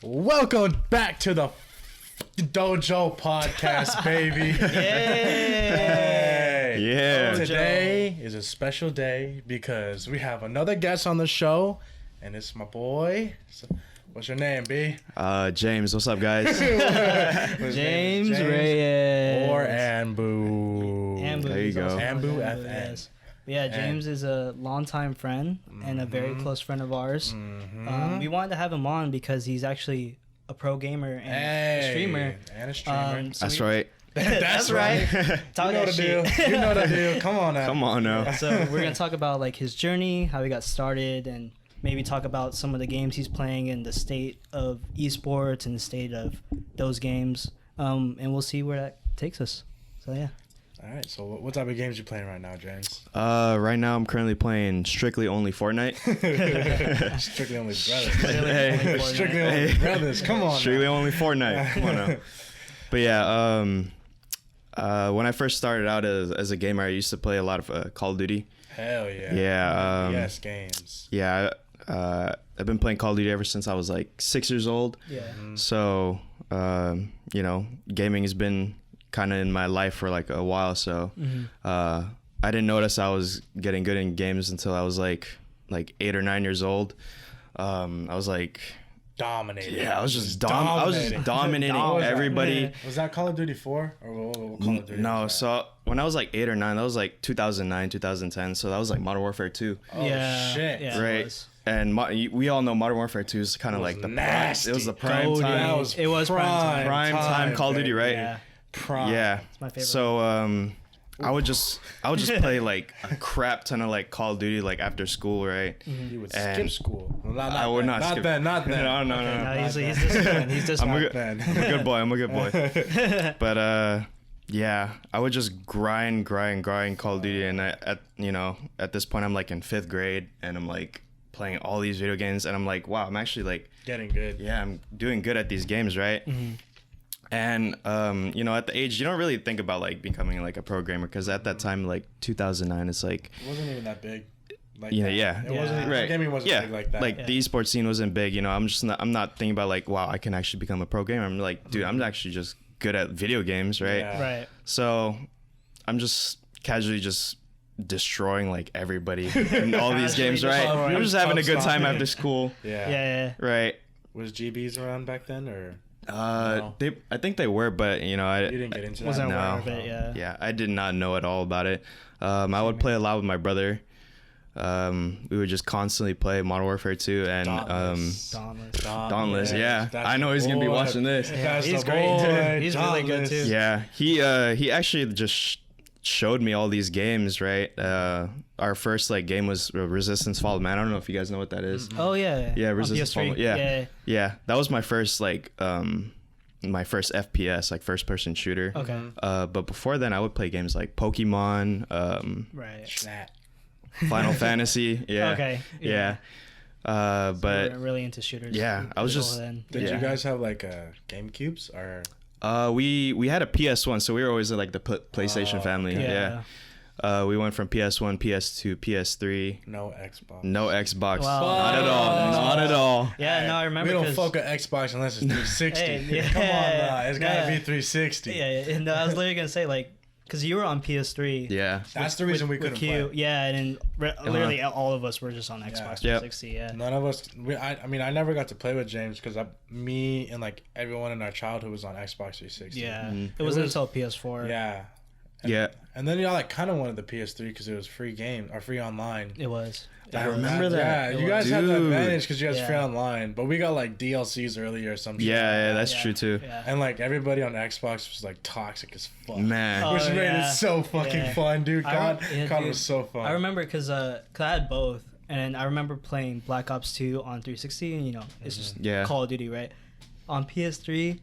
Welcome back to the Dojo podcast, baby. Yay! Yeah. Today is a special day because we have another guest on the show, and it's my boy. What's your name, B? James. What's up, guys? James Reyes. Or Anbu. Anbu. There you go. Anbu FN. Yes. Yeah, James is a longtime friend and a very close friend of ours. We wanted to have him on because he's actually a pro gamer and a streamer. And a streamer. That's right. That's right. Talk You know that the deal. shit. You know the deal. Come on now. Come on now. So we're gonna talk about like his journey, how he got started, and maybe talk about some of the games he's playing and the state of esports and the state of those games. And we'll see where that takes us. So yeah. All right. So what type of games you playing right now, James? Right now I'm currently playing strictly only Fortnite. Strictly only brothers. Hey. Strictly only Hey. brothers. Come on. Strictly now. only Fortnite. Come on now. But yeah, when I first started out as a gamer, I used to play a lot of Call of Duty. Hell yeah. Yeah. Yes, games. Yeah. I've been playing Call of Duty ever since I was like 6 years old. Yeah. So, gaming has been kind of in my life for like a while. So, I didn't notice I was getting good in games until I was like 8 or 9 years old. I was like, Dominating. yeah, I was just dominating Dominating. everybody. Was that Call of Duty 4 or what Call of Duty? No, was that? so when I was like 8 or 9, that was like 2009, 2010. So that was like Modern Warfare 2. Oh shit. Yeah, it Right. was. And we all know Modern Warfare 2 is kind of like the nasty. It was the prime Goaty. time. It was prime Prime time Call of Duty, right? Yeah. Prime. Yeah. It's my favorite. So I would just play like a crap ton of like Call of Duty like after school, right? You would And skip school. Well, not I would then. not skip. Then. Not then. No. No, he's disciplined. He's disciplined. Then. I'm a good boy. I'm a good boy. But yeah, I would just grind Call of Duty, and at this point I'm like in 5th grade, and I'm like playing all these video games, and I'm like, wow, I'm actually like Getting good. yeah, I'm doing good at these games, right? And at the age, you don't really think about like becoming like a programmer, because at that time, like 2009, it's like It wasn't even that big. Like Yeah, that. yeah. It wasn't. right, Gaming wasn't big like that. the esports scene wasn't big. I'm not thinking about like, wow, I can actually become a pro gamer. I'm like, dude, I'm actually just good at video games, right? Yeah. Right. So I'm just casually just destroying like everybody in all these games, right? destroying. I'm just having a good time Stop. after school, Yeah. Yeah. right? Was GBs around back then, or I think they were, but you didn't get into that? Wasn't No. aware of it. Yeah. yeah, I did not know at all about it. I would play a lot with my brother. We would just constantly play Modern Warfare 2 and Dauntless. Yeah, That's I know he's gonna be boy. watching this. That's he's the great. boy, He's really good, Dauntless. too. Yeah, he actually just showed me all these games, right? Our first like game was Resistance Fall of Man. I don't know if you guys know what that is. Oh yeah. Yeah, On Resistance PS3. Fall. Yeah, that was my first like my first FPS, like first person shooter. Okay. But before then I would play games like Pokemon, Right. Snap. Final Fantasy. Yeah. Okay. Yeah. But But we're really into shooters. yeah, I was just- Then. Did Yeah. you guys have like GameCubes or? we had a PS1, so we were always like the PlayStation family. okay. Yeah. We went from PS1, PS2, PS3. No Xbox. No Xbox. Wow. Not at all. Not at all. Yeah. No, I remember. We don't 'cause- fuck with Xbox unless it's 360. Hey, yeah. Come on, now. It's gotta Yeah. be 360. Yeah. No, I was literally gonna say like, cause you were on PS3. Yeah. That's the reason we with couldn't Q. play. Yeah, and then literally all of us were just on Xbox Yep. 360. Yeah. None of us. I mean, I never got to play with James because me and like everyone in our childhood was on Xbox 360. Yeah. Mhm. It wasn't was- until PS4. Yeah. Yeah. And then y'all like kind of wanted the PS3 because it was free game or free online. It was. I remember that. Yeah, It you was. guys had the Dude. advantage because you guys Yeah. free online, but we got like DLCs earlier or some shit. Yeah, that's Yeah. true too. Yeah. And like everybody on Xbox was like toxic as fuck. Man. Oh, Which made yeah. it so fucking Yeah. fun, dude. COD Yeah, COD dude. was so fun. I remember because I had both, and I remember playing Black Ops 2 on 360, and it's just Yeah. Call of Duty, right? On PS3,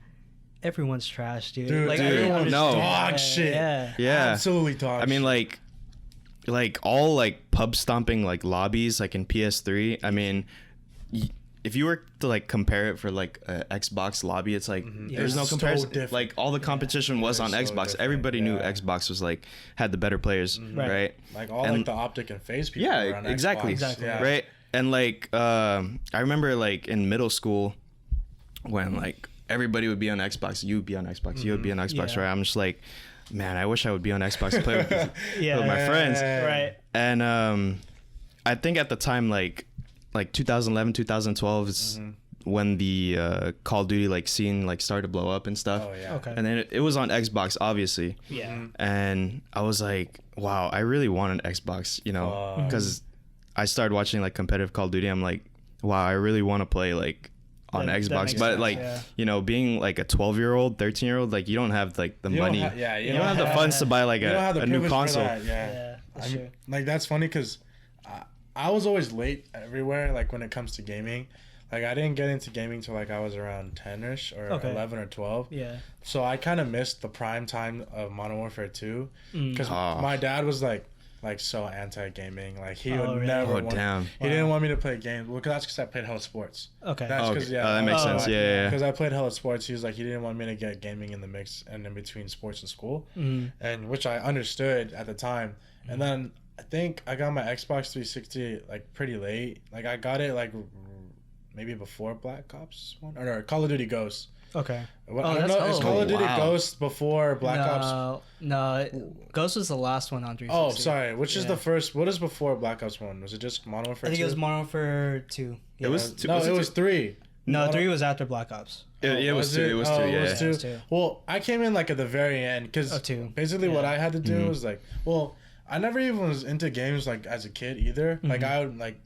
everyone's trash, dude. Dude, like, dude, everyone was no. dog shit. Yeah. Yeah. Absolutely toxic. I mean, like all like pub stomping like lobbies like in PS3. I mean, if you were to like compare it for like a Xbox lobby, it's like there's no It's so comparison. different. Like all the competition was It on is so Xbox. different, Everybody knew yeah. Xbox was like had the better players, Right. right? like all and- like the optic and phase people Yeah, were on exactly. Xbox. Exactly. Yeah. Right. And like I remember like in middle school, when like everybody would be on Xbox, you would be on Xbox, you would be on Xbox, Yeah. right? I'm just like, man, I wish I would be on Xbox to play with, Yeah. with my friends. Right. And I think at the time, like 2011, 2012 is when the Call of Duty like scene like started to blow up and stuff. Oh yeah. Okay. And then it was on Xbox, obviously. Yeah. And I was like, wow, I really want an Xbox, you know, because I started watching like competitive Call of Duty. I'm like, wow, I really want to play like on That Xbox, makes but sense, like, yeah. you know, being like a 12-year-old, 13-year-old, like you don't have like the You don't money. ha- You don't have the funds to buy like You don't have the a new privilege for console. that, yeah. Yeah. That's true. Like that's funny because I was always late everywhere. Like when it comes to gaming, like I didn't get into gaming till like I was around 10ish or Okay. 11 or 12. Yeah. So I kind of missed the prime time of Modern Warfare 2 because Oh. my dad was like so anti-gaming. Like he would really? never. Oh, damn. He didn't want me to play games. Well, that's because I played Hella Sports. Okay. That's Okay. because That makes sense. Yeah. Because I played Hella Sports. He was like he didn't want me to get gaming in the mix and in between sports and school, and which I understood at the time. And then I think I got my Xbox 360 like pretty late. Like I got it like maybe before Black Ops 1 or no, Call of Duty Ghosts. Okay. What, Oh, I don't that's know. Is old. Call of Duty Wow. Ghosts before Black Ops? No, Ghost was the last one on 360. Oh, sorry. Which is Yeah. the first? What is before Black Ops 1? Was it just Modern Warfare 2? I think it was Modern Warfare 2. Yeah. It was two, No, was it it was two? 3. No, Modern- 3 was after Black Ops. It was two. It was two. Oh, Yeah. it was two. It was two. Well, I came in like at the very end because Oh, two. basically what Yeah. I had to do was like, well, I never even was into games like as a kid either. Like I would like,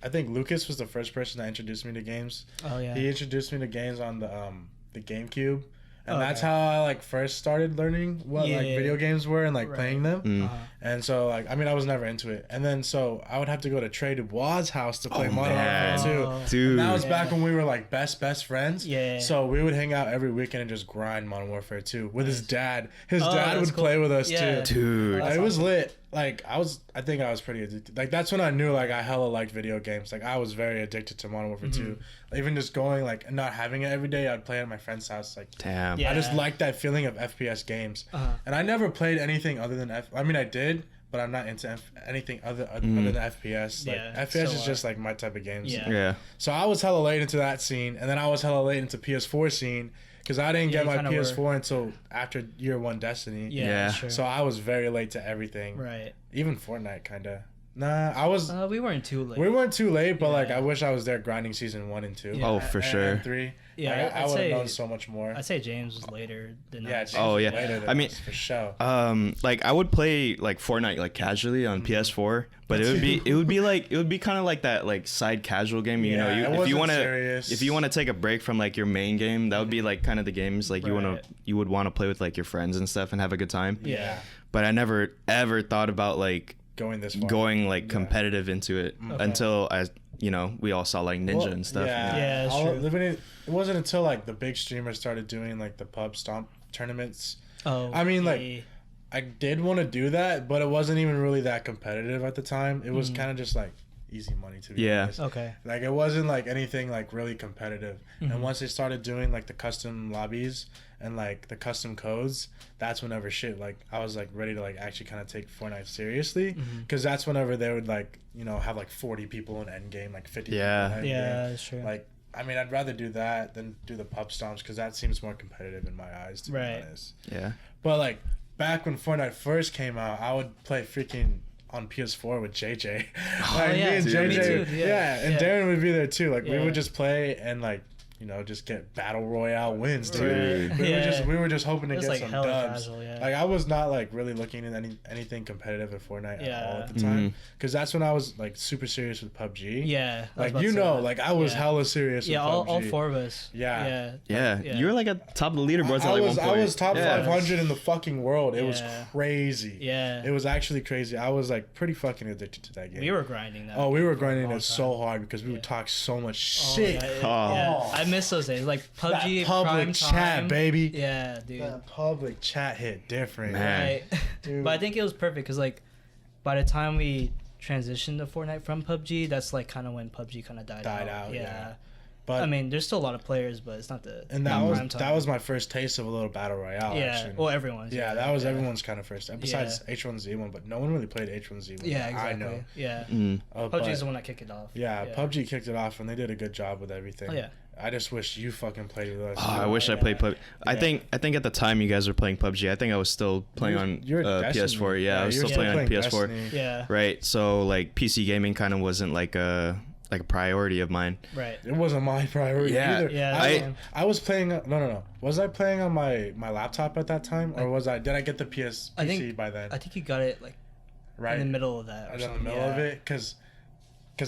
I think Lucas was the first person that introduced me to games. Oh yeah. He introduced me to games on the GameCube. And Okay. that's how I like first started learning what like Yeah. video games were and like Right. playing them. Uh-huh. And so like I mean I was never into it. And then so I would have to go to Trey Dubois' house to play Modern man. Warfare 2. Oh. Dude. And that was Yeah. back when we were like best friends. Yeah. So we would hang out every weekend and just grind Modern Warfare 2 with his dad. His Oh, dad that's would cool. play with us Yeah. too. Dude. That's It was awesome. lit. Like I think I was pretty addicted. Like that's when I knew like I hella liked video games. Like I was very addicted to Modern Warfare 2. Even just going like and not having it every day, I'd play at my friend's house. Like Damn. Yeah. I just liked that feeling of FPS games. Uh-huh. And I never played anything other than I mean I did, but I'm not into anything other than FPS. Like Yeah, FPS so is just like my type of games. Yeah. Yeah. So I was hella late into that scene, and then I was hella late into PS4 scene because I didn't get you my kinda PS4 until after year one Destiny. Yeah. Yeah. Sure. So I was very late to everything. Right. Even Fortnite, kinda. Nah, I was. We weren't too late. We weren't too late, but like Yeah. I wish I was there grinding season 1 and 2. Yeah. Oh, for sure. And 3. Yeah, Like, I I'd would have say- known so much more. I'd say James was later than Yeah. us. James Oh, was yeah. later than I mean- us, for sure. Like I would play like Fortnite like casually on PS4, but it would be kind of like that like side casual game. You Yeah, know, it if you wasn't want to serious. if you want to take a break from like your main game, that would be like kind of the games like Right. you would want to play with like your friends and stuff and have a good time. Yeah. But I never ever thought about like Going this far. going like competitive into it until we all saw like Ninja Well, and stuff. Yeah, Yeah, that's true. It wasn't until like the big streamers started doing like the pub stomp tournaments. Oh. I mean, like, yeah. I did want to do that, but it wasn't even really that competitive at the time. It was kind of just like easy money to be Yeah. honest. Okay. Like it wasn't like anything like really competitive. And once they started doing like the custom lobbies and like the custom codes, that's whenever shit like I was like ready to like actually kind of take Fortnite seriously because that's whenever they would like have like 40 people in endgame, like 50 Yeah. people in endgame. Yeah, that's true. Like I mean, I'd rather do that than do the pub stomps because that seems more competitive in my eyes, to Right. be honest. Yeah. But like back when Fortnite first came out, I would play freaking on PS4 with JJ. Like Oh, yeah. me and Dude, JJ, me too. yeah, and Yeah. Darren would be there too. Like we Yeah. would just play and like just get battle royale wins, dude. Dude. We were just hoping to It was get like some hella dubs. casual, yeah. Like I was not like really looking at anything competitive in Fortnite at Yeah. all at the time because that's when I was like super serious with PUBG. Yeah. I was Like about to say that. like I was Yeah. hella serious. Yeah, with all PUBG. four of us. Yeah. Yeah. Yeah. You were like at top of the leaderboards at I like was one point. I was top Yeah. 500 in the fucking world. It was Yeah. crazy. Yeah. It was actually crazy. I was like pretty fucking addicted to that game. We were grinding that. Oh, we were for a grinding long it so time. hard because we would talk so much Oh, shit. yeah, Oh. yeah. I miss those days. Like PUBG, That public prime chat, time. baby. Yeah, dude. That public chat hit different. Man. Right. Dude. But I think it was perfect because like by the time we transitioned to Fortnite from PUBG, that's like kind of when PUBG kind of died out. yeah. But I mean, there's still a lot of players, but it's not the and not prime time. that was my first taste of a little battle royale. yeah. Action. Well, everyone's. Yeah, that was everyone's kind of first. Besides Yeah. H1Z1, but no one really played H1Z1. Yeah, exactly. I know. Yeah. Mm. PUBG is the one that kicked it off. Yeah, PUBG kicked it off and they did a good job with everything. Oh, yeah. I just wish you fucking played with us. Oh, I wish I played PUBG. I think at the time you guys were playing PUBG. I think I was still playing on PS4. Yeah, I was still playing on PS4. Destiny. Yeah. Right. So like PC gaming kind of wasn't like a priority of mine. Right. It wasn't my priority either. Yeah. I was playing. No. Was I playing on my laptop at that time, or did I get the PC by then? I think you got it like right in the middle of that. Or in something. the middle of it, because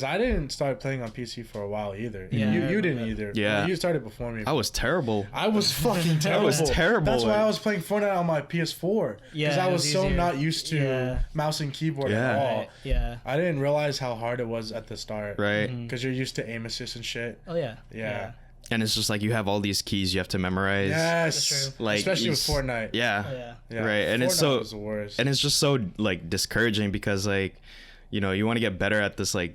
I didn't start playing on PC for a while either. Yeah, you didn't either. Yeah. Well, you started before me. I was terrible. I was fucking terrible. I was terrible. That's why I was playing Fortnite on my PS4. Because I was so not used to mouse and keyboard at all. Right. Yeah. I didn't realize how hard it was at the start. Right. Because you're used to aim assist and shit. Oh yeah. Yeah. And it's just like you have all these keys you have to memorize. Yes. That's true. Like especially with Fortnite. Yeah. Oh, yeah. Right. And Fortnite it's so was the worst. and it's just so like discouraging because like, you know, you want to get better at this like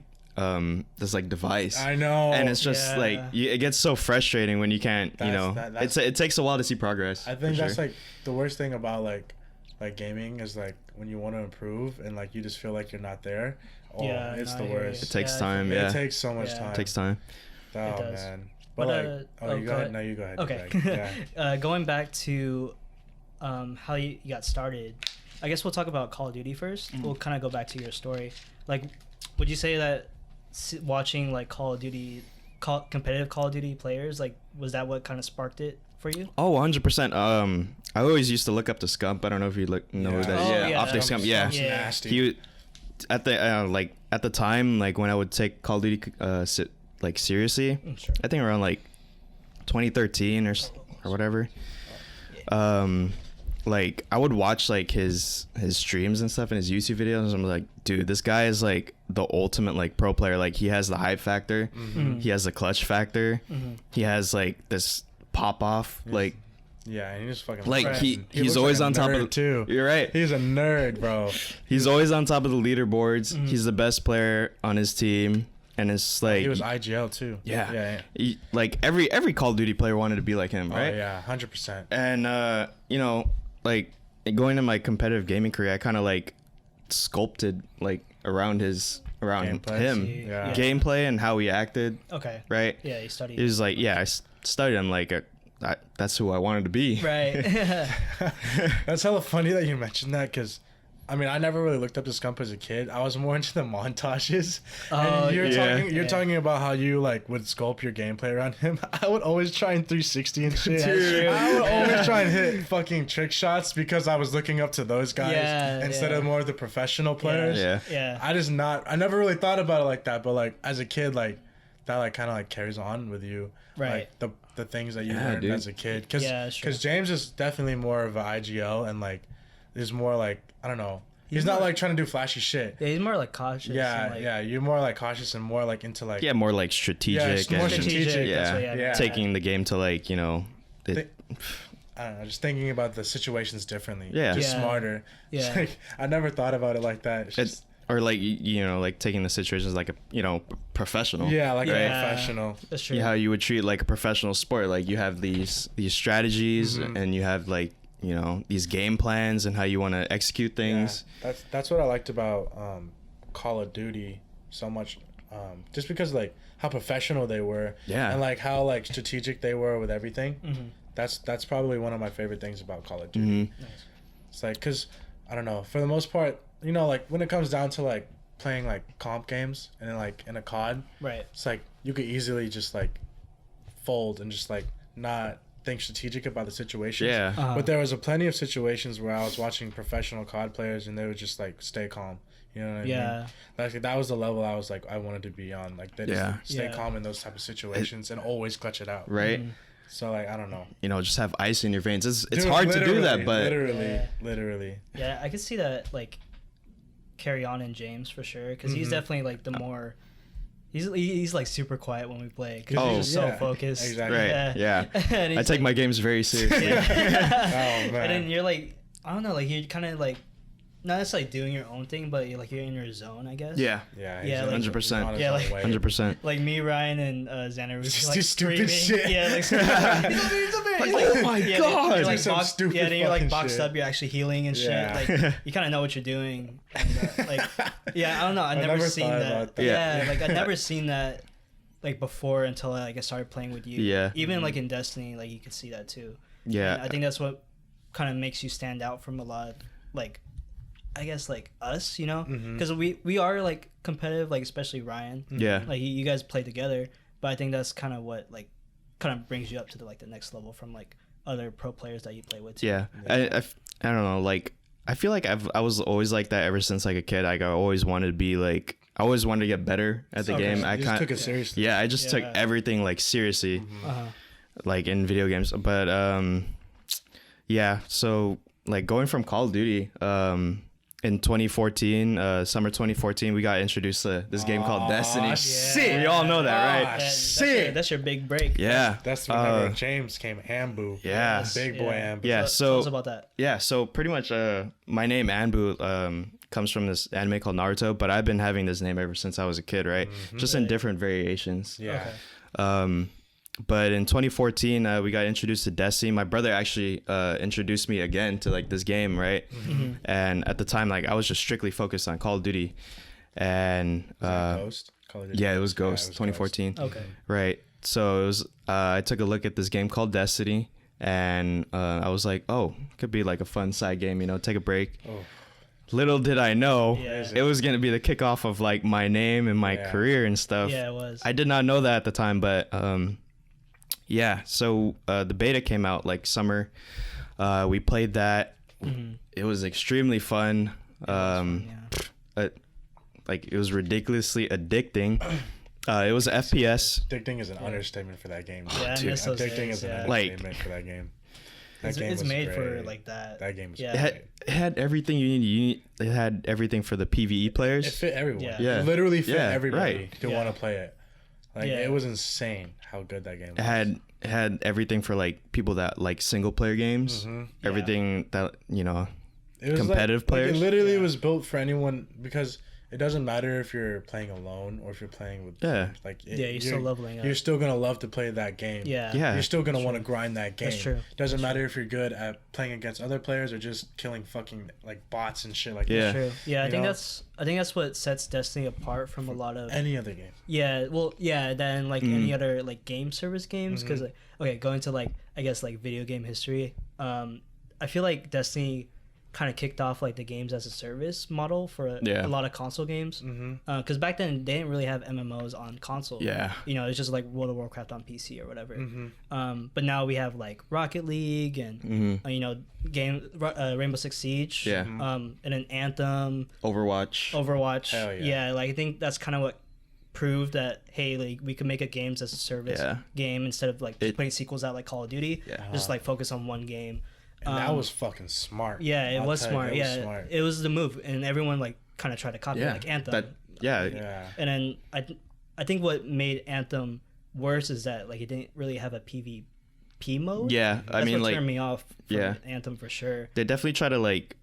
device. I know. And it's just like it gets so frustrating when you can't, it takes a while to see progress. I think that's like the worst thing about like gaming is like when you want to improve and like you just feel like you're not there. Oh, it's the worst. It takes time. Yeah. It takes so much time. It takes time. Oh it does. man. But you go ahead. No, you go ahead. Okay. Going back to how you got started, I guess we'll talk about Call of Duty first. We'll kind of go back to your story. Like, would you say that watching like Call of Duty, competitive Call of Duty players, like was that what kind of sparked it for you? Oh, 100%. I always used to look up to Scump. I don't know if you know that. Optic Scump. Yeah. Nasty. He at the time, like when I would take Call of Duty seriously, Sure. I think around like 2013 or whatever. Like I would watch like his streams and stuff and his YouTube videos, and I'm like, dude, this guy is like the ultimate like pro player. Like he has the hype factor, he has the clutch factor, he has like this pop off, like yeah, and he just fucking like he's always on top of the too. You're right. He's a nerd, bro. He's always on top of the leaderboards. He's the best player on his team. And it's like he was IGL too. Yeah. Like every Call of Duty player wanted to be like him, right? Oh yeah, 100%. And you know, like going into my competitive gaming career, I kind of like sculpted like around him, gameplay and how he acted. Okay. Right. Yeah, you studied. He was like, I studied him like that's who I wanted to be. Right. That's hella funny that you mentioned that because. I mean, I never really looked up to Scump as a kid. I was more into the montages. And you're talking about how you like would sculpt your gameplay around him. I would always try and 360 and shit. I would always try and hit fucking trick shots because I was looking up to those guys instead of more of the professional players. Yeah. I never really thought about it like that, but like as a kid, like that like kind of like carries on with you. Right. Like the things that you learned as a kid. Because James is definitely more of an IGL and like is more like I don't know. He's not like trying to do flashy shit. Yeah, he's more like cautious. Yeah, you're more like cautious and more like into like more like strategic. More strategic. Yeah. Taking the game to like, you know, I don't know, just thinking about the situations differently. Yeah. Just smarter. Yeah. Like, I never thought about it like that. Or like, you know, like taking the situations like a, you know, professional. Yeah, like a professional. That's true. Yeah, how you would treat like a professional sport. Like you have these strategies and you have like, you know, these game plans and how you want to execute things. Yeah, that's what I liked about Call of Duty so much, just because like how professional they were, and like how like strategic they were with everything. That's probably one of my favorite things about Call of Duty. Nice. It's like because I don't know, for the most part, you know, like when it comes down to like playing like comp games and then like in a COD, right? It's like you could easily just like fold and just like not think strategic about the situations. But there was plenty of situations where I was watching professional COD players and they would just like stay calm. You know what I mean? Like that was the level I was like I wanted to be on. Like they just stay calm in those type of situations and always clutch it out. Right. So like I don't know. You know, just have ice in your veins. It's hard to do that, but literally. Yeah, I could see that like carry on in James for sure because he's definitely like the more. He's like super quiet when we play because he's just so focused. Exactly. Right. Yeah. I take my games very seriously. Oh man. And then you're like, I don't know, like you're kind of like not necessarily doing your own thing, but you're in your zone, I guess. Yeah. Yeah. 100%. Yeah, like 100%. Like me, Ryan, and Xander was just like stupid screaming. shit. Yeah, like he's up here. Like, oh my god! You're like stupid then you're like boxed shit. up. You're actually healing and shit. Like you kind of know what you're doing. And, like I don't know. I've never seen that. Yeah. Like I've never seen that like before until like I started playing with you. Yeah. Even like in Destiny, like you could see that too. Yeah. And I think that's what kind of makes you stand out from a lot of, like, I guess like us, you know, because we are like competitive, like especially Ryan. Yeah. Like you guys play together, but I think that's kind of what like kind of brings you up to the like the next level from like other pro players that you play with too. Yeah. I don't know. Like I feel like I was always like that ever since like a kid. Like I always wanted to be like. I always wanted to get better at the game. I just took it seriously. Yeah, I just took everything like seriously, like in video games. But yeah. So like going from Call of Duty, in 2014, summer 2014, we got introduced to this game called Destiny. Sick. We all know that, right? Sick. That's your big break. Yeah. That's whenever James came, Anbu. Yeah. Big boy Anbu. Yeah. Tell us about that. Yeah. So pretty much, my name Anbu comes from this anime called Naruto, but I've been having this name ever since I was a kid, right? Just in different variations. Yeah. Okay. But in 2014, we got introduced to Destiny. My brother actually introduced me again to like this game, right? And at the time, like I was just strictly focused on Call of Duty, and Ghost? Call of Duty? yeah, it was Ghost, 2014. Ghost. Okay. Right. So it was. I took a look at this game called Destiny, and I was like, oh, could be like a fun side game, you know, take a break. Oh. Little did I know Yeah. it was gonna be the kickoff of like my name and my career and stuff. Yeah, it was. I did not know that at the time, but yeah. So the beta came out like summer. We played that. It was extremely fun. Like it was ridiculously addicting. It was FPS. Addicting is an understatement for that game. Yeah, I miss those Addicting days, is an yeah. understatement for that game. That game It's was made great. for like that. That game was Yeah. great. It had everything you need. It had everything for the PvE players. It fit everyone. Yeah. It literally fit Yeah, everybody right. to want to play it. Like Yeah. it was insane how good that game was. It had everything for like people that like single player games. Everything that you know. It was competitive players. It literally was built for anyone because it doesn't matter if you're playing alone or if you're playing with friends. Like You're still leveling up. You're still gonna love to play that game. Yeah. Yeah. You're still gonna want to grind that game. That's true. Doesn't matter if you're good at playing against other players or just killing fucking like bots and shit like Yeah. that. True. Yeah, I You think know? that's what sets Destiny apart from a lot of Any other game. than like any other like game service games because like, okay, going to like I guess like video game history, I feel like Destiny kind of kicked off like the games as a service model for a lot of console games because back then they didn't really have MMOs on console. Yeah. You know, it's just like World of Warcraft on PC or whatever. But now we have like Rocket League and you know Rainbow Six Siege. Yeah. And then Anthem, Overwatch. Hell yeah. Yeah, like I think that's kind of what proved that hey, like we could make a games as a service game instead of like putting sequels out like Call of Duty. Just like focus on one game. And that was fucking smart. Yeah, it I'll was tell you, smart. it was Yeah, smart. it was the move, and everyone like kind of tried to copy it, like Anthem. Yeah. And then I think what made Anthem worse is that like it didn't really have a PvP mode. Yeah, That's I mean what like turned me off from Anthem for sure. they definitely try to like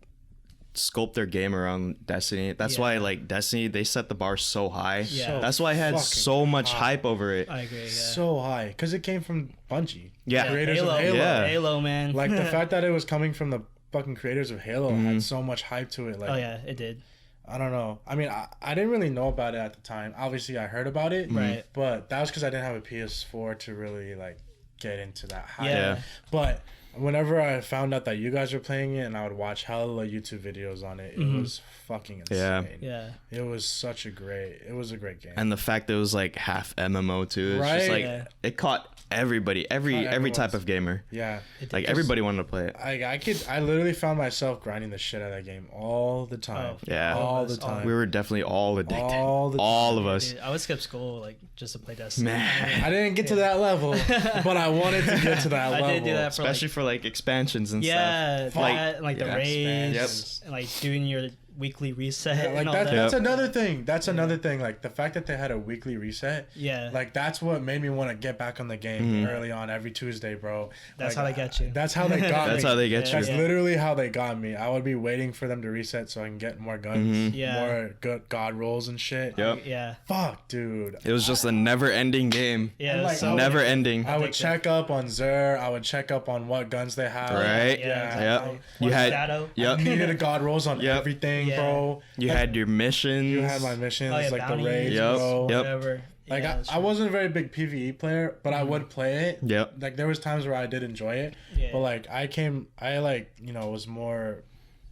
sculpt their game around Destiny. That's why like Destiny they set the bar so high. Yeah. That's why it had Fucking so much high. hype over it. I agree. Yeah. So high because it came from Bungie. Yeah. Creators Halo. of Halo. Yeah. Halo, man. Like the fact that it was coming from the fucking creators of Halo had so much hype to it. Like, Oh yeah, it did. I don't know. I mean, I didn't really know about it at the time. Obviously, I heard about it. Right. But that was because I didn't have a PS4 to really like get into that hype. Yeah. But whenever I found out that you guys were playing it, and I would watch hella YouTube videos on it, it was fucking insane. Yeah. It was a great game. And the fact that it was like half MMO too. It's just Right. like Yeah. it caught everybody, every type of gamer. Yeah. Like everybody wanted to play it. I literally found myself grinding the shit out of that game all the time. Oh, Yeah. All the time. We were definitely all addicted. All the all time. of us. Dude, I would skip school like just to play Destiny. Man. I didn't get to that level, but I wanted to get to that I level. did do that for Especially for like expansions and yeah, stuff. that, like the yeah. raids, and like doing your weekly reset Yeah, like and all that's, that. that's another thing. That's another thing. Like the fact that they had a weekly reset. Yeah. Like that's what made me want to get back on the game early on every Tuesday, bro. That's Like, how they get you. That's how they got me. That's how they get you. That's Yeah. literally how they got me. I would be waiting for them to reset so I can get more guns, Yeah. more good god rolls and shit. Yep. Yeah. Fuck, dude. It was just a never-ending game. Yeah. And, like, so Never ending. I would addictive. check up on Zer. I would check up on what guns they have. Right. Yeah. Yep. Like, You had. Shadow. Yep. I needed a god rolls on everything, Yeah. bro. You had your missions. You had my missions, Oh, yeah, like the bounties. raids, Yep. bro. Yep. Whatever. Like Yeah, I wasn't a very big PvE player, but I would play it. Yep. Like there was times where I did enjoy it, Yeah. but like I like was more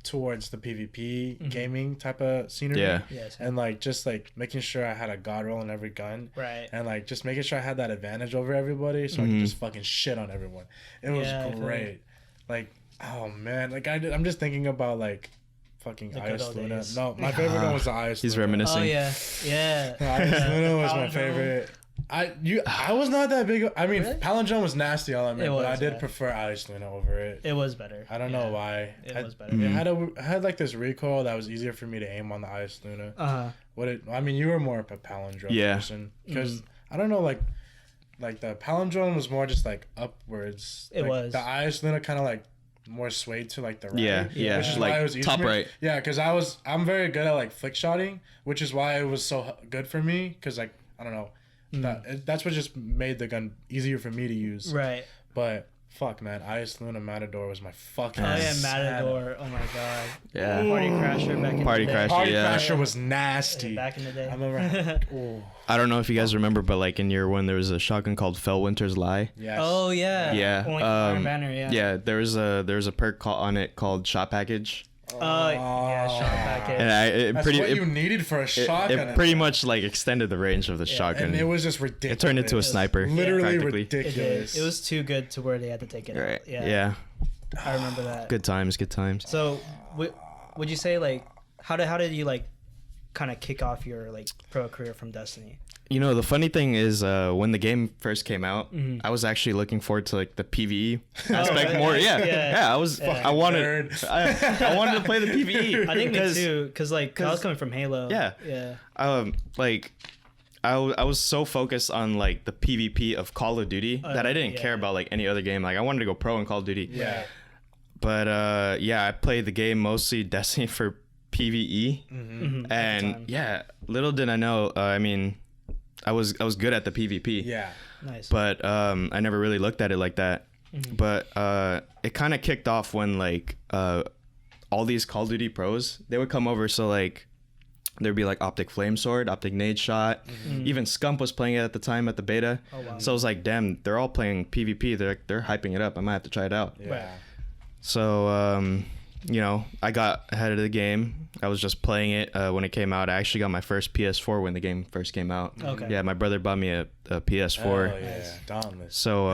towards the PvP gaming type of scenery. Yeah. Yes. And like just like making sure I had a god roll in every gun. Right. And like just making sure I had that advantage over everybody, so I could just fucking shit on everyone. It was Yeah, I feel great. Like oh man, like I'm just thinking about like fucking The good Ice old Luna. days. No, my favorite one was the Ice He's Luna. reminiscing. Oh yeah. Yeah. Ice Luna was my Palindrome. favorite. I was not that big. I mean, Really? Palindrome was nasty, I'll admit, It but I was, did yeah. prefer Ice Luna over it. It was better. I don't know why. It was better. It had like this recoil that was easier for me to aim on the Ice Luna. I mean, you were more of a Palindrome person because I don't know, like the Palindrome was more just like upwards. It Like, was. the Ice Luna kind of like more swayed to like the right. Yeah. Which is Like why it was easier top for me. right. Yeah, because I'm very good at like flick shotting, which is why it was so good for me. Because like I don't know, that's what just made the gun easier for me to use. Right. But fuck, man, Ice Luna Matador was my fucking. Oh yeah, Matador. Oh my god. Yeah. Party Crasher back in Party the day. Crasher, Party yeah. Crasher was nasty. Back in the day. I remember. Oh I don't know if you guys remember, but like in year 1, there was a shotgun called Fellwinter's Lie. yes. Oh yeah. Yeah. Only Iron Banner. Yeah. Yeah, there was a perk on it called Shot Package, Yeah. Shot back in. and That's what you needed for a shotgun. it pretty much like extended the range of the shotgun. and it was just ridiculous. It turned into a sniper. Literally practically. It did. ridiculous. It was too good to where they had to take it Right. out. Yeah. Yeah. I remember that. Good times. Good times. So, would you say like how did you like kind of kick off your like pro career from Destiny? You know, the funny thing is, when the game first came out, I was actually looking forward to like the PvE aspect really? more. Yeah, Yeah. yeah. I wanted, nerd. I wanted to play the PvE. I think me because, too, because like I was coming from Halo. Yeah. Yeah. Like, I was so focused on like the PvP of Call of Duty that I didn't care about like any other game. Like, I wanted to go pro in Call of Duty. Yeah. But yeah, I played the game mostly Destiny for PvE, and yeah, little did I know. I mean, I was good at the PvP. Yeah. Nice. But I never really looked at it like that. But it kind of kicked off when like all these Call of Duty pros, they would come over. So like there'd be like Optic Flame Sword, Optic Nade Shot. Even Scump was playing it at the time at the beta. Oh, wow. So I was like, damn, they're all playing PvP. They're hyping it up. I might have to try it out. Yeah. Right. So you know, I got ahead of the game. I was just playing it when it came out. I actually got my first PS4 when the game first came out. Okay. Yeah, my brother bought me a PS4. Oh, yeah. Dauntless. So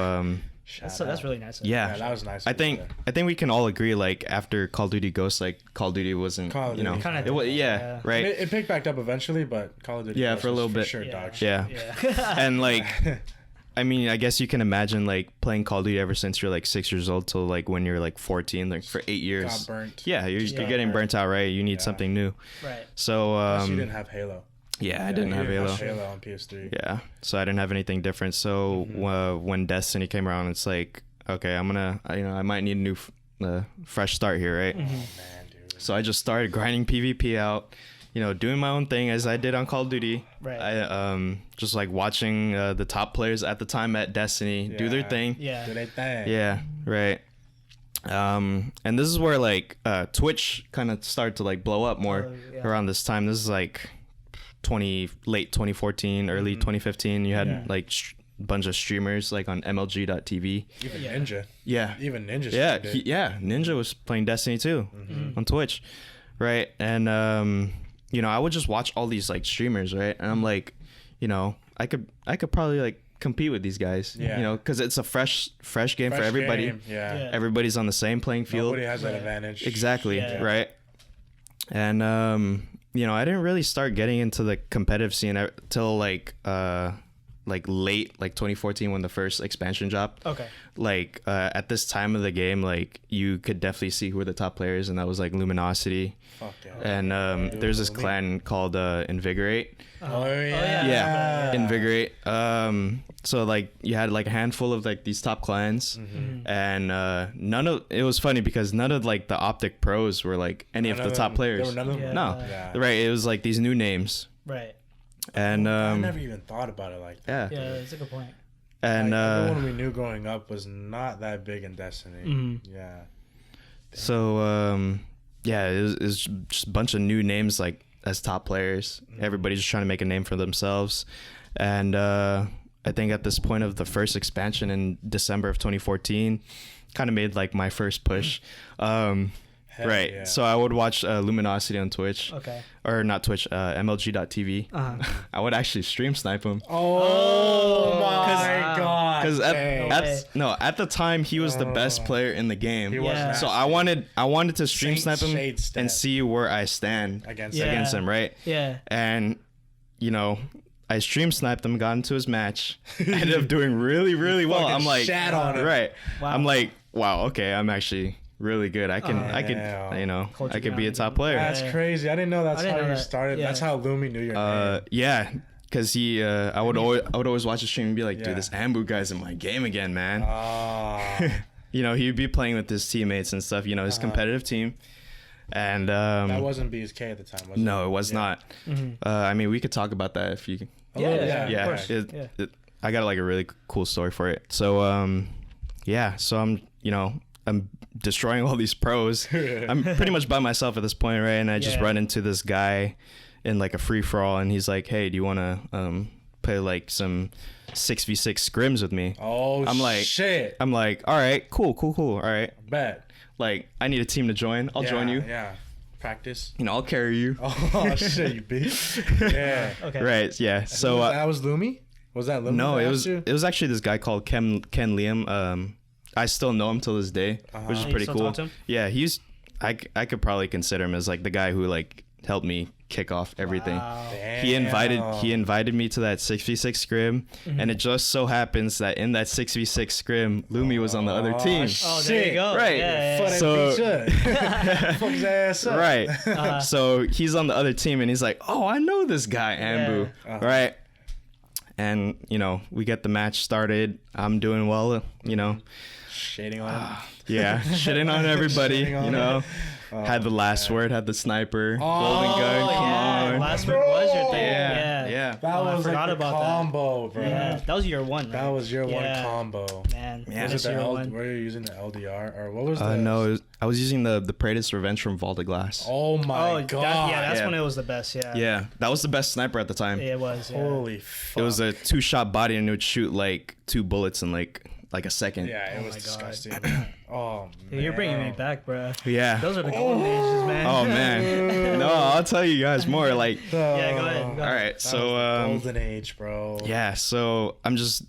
That's really nice. yeah, Yeah, that was nice. I think we can all agree like after Call of Duty Ghosts, like Call of Duty wasn't, Call of you know, Duty. Kinda it was, did, yeah, yeah. right. It picked back up eventually, but Call of Duty. Yeah, was for a little bit. Sure, Yeah. dog shit. Yeah. Yeah. And like, I mean, I guess you can imagine like playing Call of Duty ever since you're like 6 years old till like when you're like 14, like for 8 years. Got burnt. Yeah, you're got getting burnt out, right? You need something new. Right. So Unless you didn't have Halo. yeah, I didn't You have Halo. Halo on PS3. Yeah, so I didn't have anything different. So when Destiny came around, it's like, okay, I'm gonna, you know, I might need a new, fresh start here, right? Man, dude. So I just started grinding PvP out, you know, doing my own thing as I did on Call of Duty. Right. I just like watching the top players at the time at Destiny do their Yeah. thing. Yeah. Do they think? Yeah, right. And this is where like Twitch kind of started to like blow up more yeah. around this time. This is like late 2014, early 2015. You had Yeah. like a bunch of streamers like on MLG.tv. Even Yeah. Ninja. Yeah. Even Ninja. Yeah, streamed it. yeah. Ninja was playing Destiny too on Twitch, right? And you know, I would just watch all these like streamers, right? And I'm like, you know, I could probably like compete with these guys, Yeah. you know, because it's a fresh game for Fresh everybody. game, Yeah. Yeah. Everybody's on the same playing field. Nobody has that Right. advantage. Exactly, Yeah. right? And you know, I didn't really start getting into the competitive scene till like late 2014 when the first expansion dropped. Okay. Like at this time of the game, like you could definitely see who were the top players, and that was like Luminosity. Fuck yeah. And there's this clan called Invigorate. Oh yeah. Yeah, Invigorate. So like you had like a handful of like these top clans, and none of it was funny because none of like the Optic pros were like any of the top players. There were none of them. Yeah. No, Yeah. right? It was like these new names, Right. and I never even thought about it like that. yeah, Yeah, that's a good point. and Like, everyone we knew growing up was not that big in Destiny. Yeah. so yeah, it was just a bunch of new names like as top players. Everybody's just trying to make a name for themselves. And I think at this point of the first expansion in December of 2014, kind of made like my first push. Right. Yeah. So I would watch Luminosity on Twitch. Okay. Or not Twitch, MLG.TV. I would actually stream snipe him. Oh my god. Because at the time he was the best player in the game. He was so I wanted to stream snipe him and see where I stand against him, right? Yeah. And you know, I stream sniped him, got into his match, ended up doing really, really well. I'm like, shat on him. Right. Wow. I'm like, wow, okay, I'm actually really good. I could, you know, I could be a top player. That's crazy. I didn't know that's how you started. Yeah. That's how Lumi knew your name. Yeah, because I would always watch the stream and be like, dude, this Anbu guy's in my game again, man. You know, he'd be playing with his teammates and stuff. You know, his competitive team. And that wasn't BSK at the time, was it? No, it was not. I mean, we could talk about that if you. Yeah. I got like a really cool story for it. So so I'm destroying all these pros. I'm pretty much by myself at this point, right? And I just run into this guy in like a free for all, and he's like, "Hey, do you want to play like some 6v6 scrims with me?" Oh, I'm like, shit. I'm like, all right, cool. All right, bet. Like, I need a team to join. I'll join you. Yeah. Practice. You know, I'll carry you. Oh shit, you bitch. Yeah. Okay. Right. Yeah. So that was Lumi. Was that Lumi? No, it was actually this guy called Ken Liam. I still know him till this day, which is pretty cool. Yeah, I could probably consider him as like the guy who like helped me kick off everything. Wow. He invited me to that 6v6 scrim, and it just so happens that in that 6v6 scrim, Lumi was on the other team. Oh, there you go. Right. Yeah. So fuck his ass up. Right. So he's on the other team, and he's like, "Oh, I know this guy, Anbu." Right. And you know, we get the match started. I'm doing well. You know. Shading on him. Yeah, shitting on everybody, you know. Had the last word, had the sniper, golden gun, come on. Last word was your thing. Yeah. That was like the combo, bro. Yeah, that was year one, right? That was year one combo. Man, was it were you using the LDR or what was that? No, I was using the Praetus Revenge from Vault of Glass. Oh my god. That's when it was the best, Yeah, that was the best sniper at the time. Yeah, it was. Holy fuck. It was a 2-shot body and it would shoot like 2 bullets in like a second. Yeah, it was disgusting. Oh man. You're bringing me back, bro. Yeah. Those are the golden ages, man. Oh man. No, I'll tell you guys more. Like. Go ahead. All right. So. Golden age, bro. Yeah. So I'm just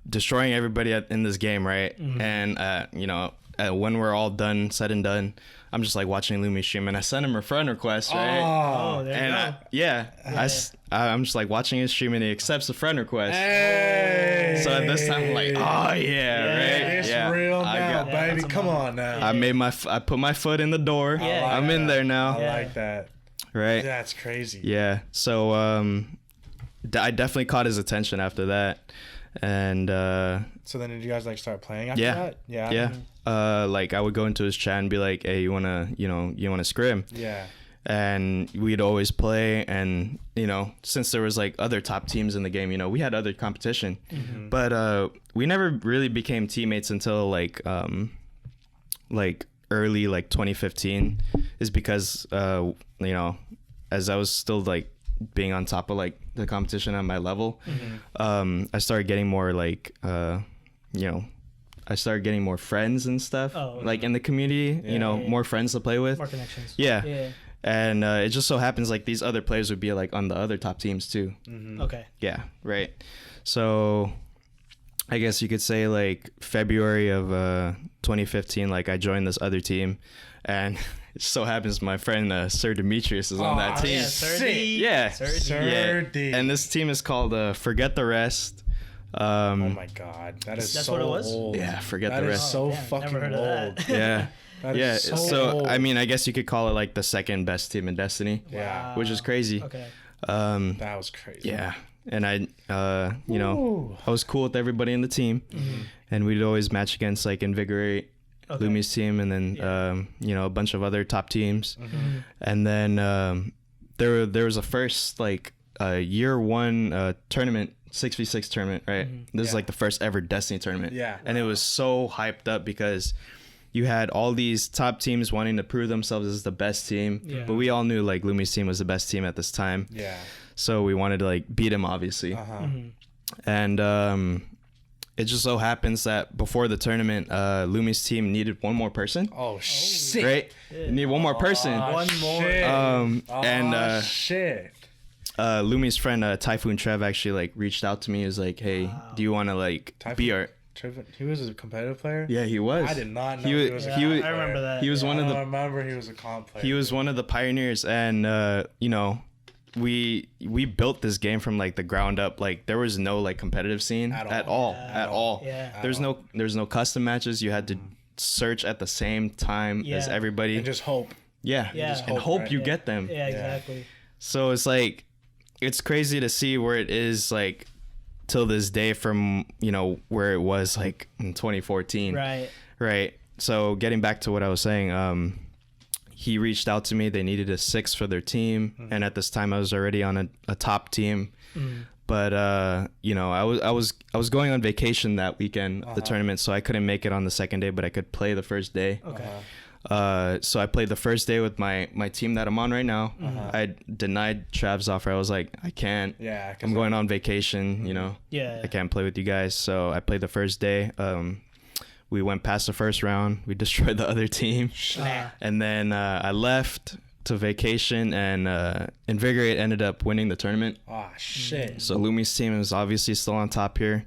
destroying everybody in this game, right? And you know, when we're all said and done, I'm just like watching Lumi stream, and I sent him a friend request, right? Oh, there you go. I'm just like watching his stream, and he accepts the friend request. Hey. So at this time, I'm like, right? It's real now, baby. Come on now. I put my foot in the door. I'm in there now. I like that. Right. That's crazy. Yeah. So I definitely caught his attention after that, and so then did you guys like start playing after that? Yeah. Like I would go into his chat and be like, "Hey, you wanna scrim?" Yeah. And we'd always play, and you know, since there was like other top teams in the game, you know, we had other competition, but we never really became teammates until like early 2015, is because you know, as I was still like being on top of like the competition at my level, I started getting more like you know, I started getting more friends and stuff, like in the community, you know, more friends to play with, more connections. Yeah. And it just so happens like these other players would be like on the other top teams too. Okay. Yeah, right. So I guess you could say like February of 2015, like I joined this other team, and it so happens my friend Sir Demetrius is on that team. Sir D. And this team is called Forget the Rest. Oh my god, that's so what it was? old. Yeah, Forget the That is Rest. so Damn, fucking never heard of old. that. Yeah. That is so old. I mean, I guess you could call it like the second best team in Destiny. Yeah. Which is crazy. Okay. That was crazy. Yeah. And I you know, I was cool with everybody in the team, and we'd always match against like Invigorate, Lumi's team, and then you know, a bunch of other top teams. And then there was a first like year one tournament, 6v6 tournament, right? This is like the first ever Destiny tournament. Yeah. And it was so hyped up because you had all these top teams wanting to prove themselves as the best team, but we all knew like Lumi's team was the best team at this time. Yeah. So we wanted to like beat him, obviously. And it just so happens that before the tournament, Lumi's team needed one more person. Oh shit! Right? You need one more person. One more. Shit. Lumi's friend Typhoon Trev actually like reached out to me. He was like, "Hey, do you want to like be our?" He was a competitive player. Yeah, he was. I did not know he was. I remember that. He was one of the. I remember he was a comp player. He was one of the pioneers, and you know, we built this game from like the ground up. Like there was no like competitive scene at all. Yeah. There's no custom matches. You had to search at the same time as everybody and just hope. Yeah. And hope right? you get them. Yeah, exactly. So it's like, it's crazy to see where it is like till this day from, you know, where it was like in 2014. Right. So getting back to what I was saying, he reached out to me. They needed a 6 for their team. And at this time I was already on a top team. But you know, I was going on vacation that weekend of the tournament, so I couldn't make it on the second day, but I could play the first day. So I played the first day with my team that I'm on right now. I denied Trav's offer. I was like, I can't. Yeah, I'm going on vacation, you know. I can't play with you guys. So I played the first day. We went past the first round. We destroyed the other team. And then I left to vacation, and Invigorate ended up winning the tournament. Oh shit. So Lumi's team is obviously still on top here.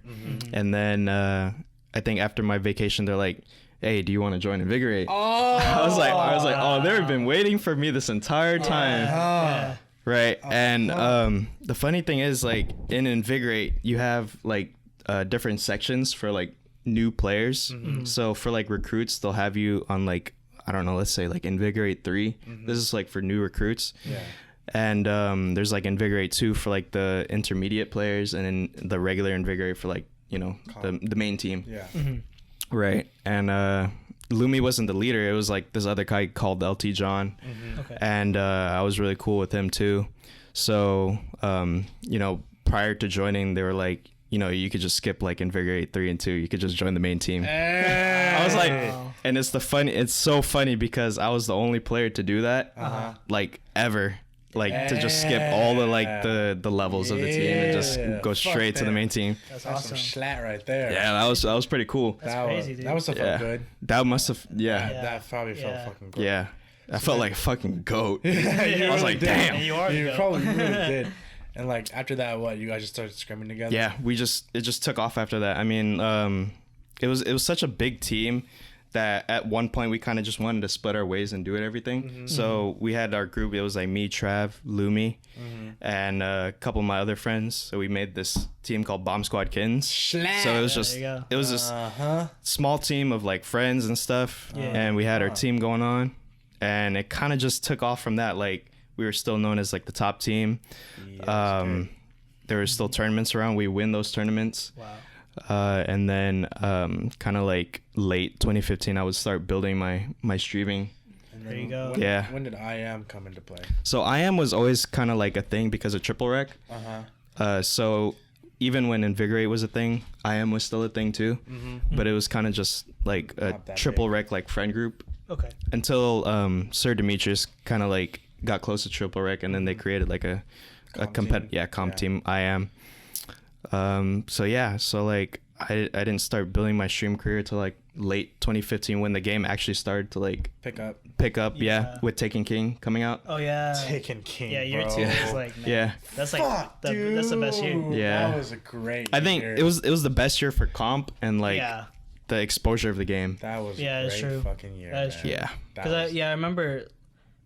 And then I think after my vacation, they're like, hey, do you want to join Invigorate? I was like, oh, they've been waiting for me this entire time. Right. And the funny thing is, like, in Invigorate, you have like different sections for like new players. So for like recruits, they'll have you on like, I don't know, let's say like Invigorate 3. This is like for new recruits. And there's like Invigorate 2 for like the intermediate players, and then the regular Invigorate for like, you know, the main team. Right. And Lumi wasn't the leader. It was like this other guy called LT John. And I was really cool with him too. So, you know, prior to joining, they were like, you know, you could just skip like Invigorate 3 and 2. You could just join the main team. I was like, and it's so funny because I was the only player to do that, like ever. Like to just skip all the like the levels of the team and just go straight to the main team. That's awesome. Some slat right there. Yeah, that was pretty cool. That's crazy, dude. That must have felt good. That must have That probably felt fucking good. Yeah. I felt like a fucking goat. I was like, damn. You probably really did. And like after that, what, you guys just started scrimming together? Yeah, it just took off after that. I mean, it was such a big team that at one point we kind of just wanted to split our ways and do it everything. So we had our group. It was like me, Trav, Lumi, and a couple of my other friends. So we made this team called Bomb Squad Kittens. So it was just this small team of like friends and stuff. And we had our team going on, and it kind of just took off from that. Like we were still known as like the top team. There were still tournaments around. We win those tournaments. And then kind of like late 2015, I would start building my streaming. There you go. When did IAM come into play? So IAM was always kind of like a thing because of Triple Rec. So even when Invigorate was a thing, IAM was still a thing too. But it was kind of just like a Triple Rec like friend group. Until Sir Demetrius kind of like got close to Triple Rec, and then they created like a comp team IAM. So like I didn't start building my stream career till like late 2015 when the game actually started to like pick up with Taken King coming out. Taken King, year 2 is like, man, that's like that's the best year. That was a great I think year. it was the best year for comp and like the exposure of the game. That was a great fucking year. That is true. Because I remember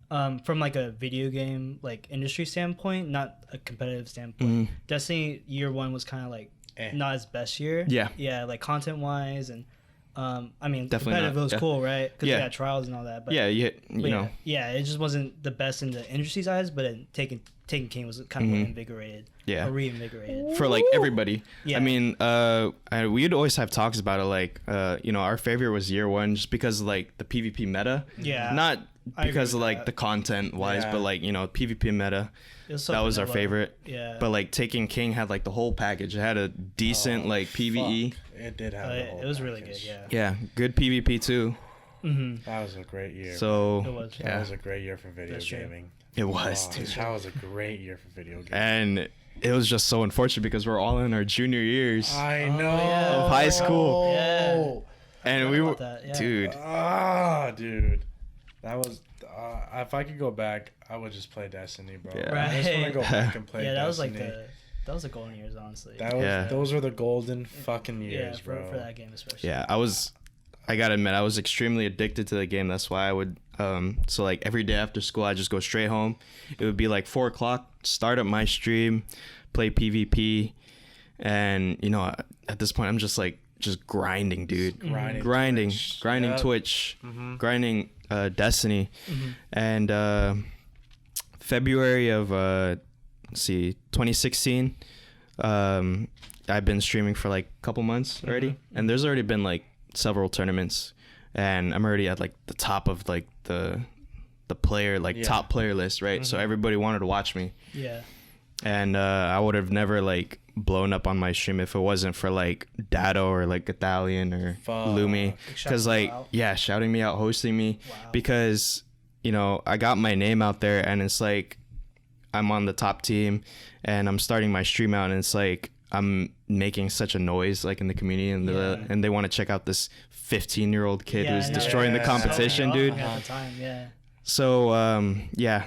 from like a video game like industry standpoint, not a competitive standpoint, Destiny year 1 was kind of like not his best year. Like content wise, and I mean definitely competitive was cool, right? Because we had trials and all that. But you know, it just wasn't the best in the industry size. But Taken King was kind of reinvigorated. Or reinvigorated for like everybody. I mean, we'd always have talks about it. Like, you know, our favorite was year 1 just because of, like the PvP meta. Not because of like the content wise, but like, you know, PvP meta. That was our favorite. But like Taken King had like the whole package. It had a decent like PvE. It did have. It was really good. Good PvP too. That was a great year. So It was. That was a great year for video That's true. gaming. it was, Oh, dude. that was a great year for video gaming. And it was just so unfortunate because we're all in our junior years. I Oh, know. yeah. Of high school. Yeah. And forgot we were, about that, yeah. dude. Dude, that was. If I could go back, I would just play Destiny, bro. Yeah. I just want to Right. go back and play. Yeah, that was like Destiny. the golden years, honestly. That was. Yeah. Those were the golden fucking years, for bro. that game especially. Yeah, I gotta admit, I was extremely addicted to the game. That's why I would, so like every day after school, I just go straight home. It would be like 4:00, start up my stream, play PvP, and you know, at this point, I'm just grinding, dude. Grinding Yep. Twitch, Mhm. grinding Destiny, and February of 2016, I've been streaming for like a couple months already, and there's already been like several tournaments, and I'm already at like the top of like the player top player list, right? So everybody wanted to watch me, Yeah. and I would have never like blown up on my stream if it wasn't for like Dado or like Ithalian or Fuck. Lumi, because Shouting you like out. shouting me out, hosting me, Wow. because you know I got my name out there, and it's like I'm on the top team, and I'm starting my stream out, and it's like I'm making such a noise like in the community, and and they want to check out this 15-year-old kid Yeah, who's I know. destroying the Yeah. competition, So dude. young at the time, yeah. So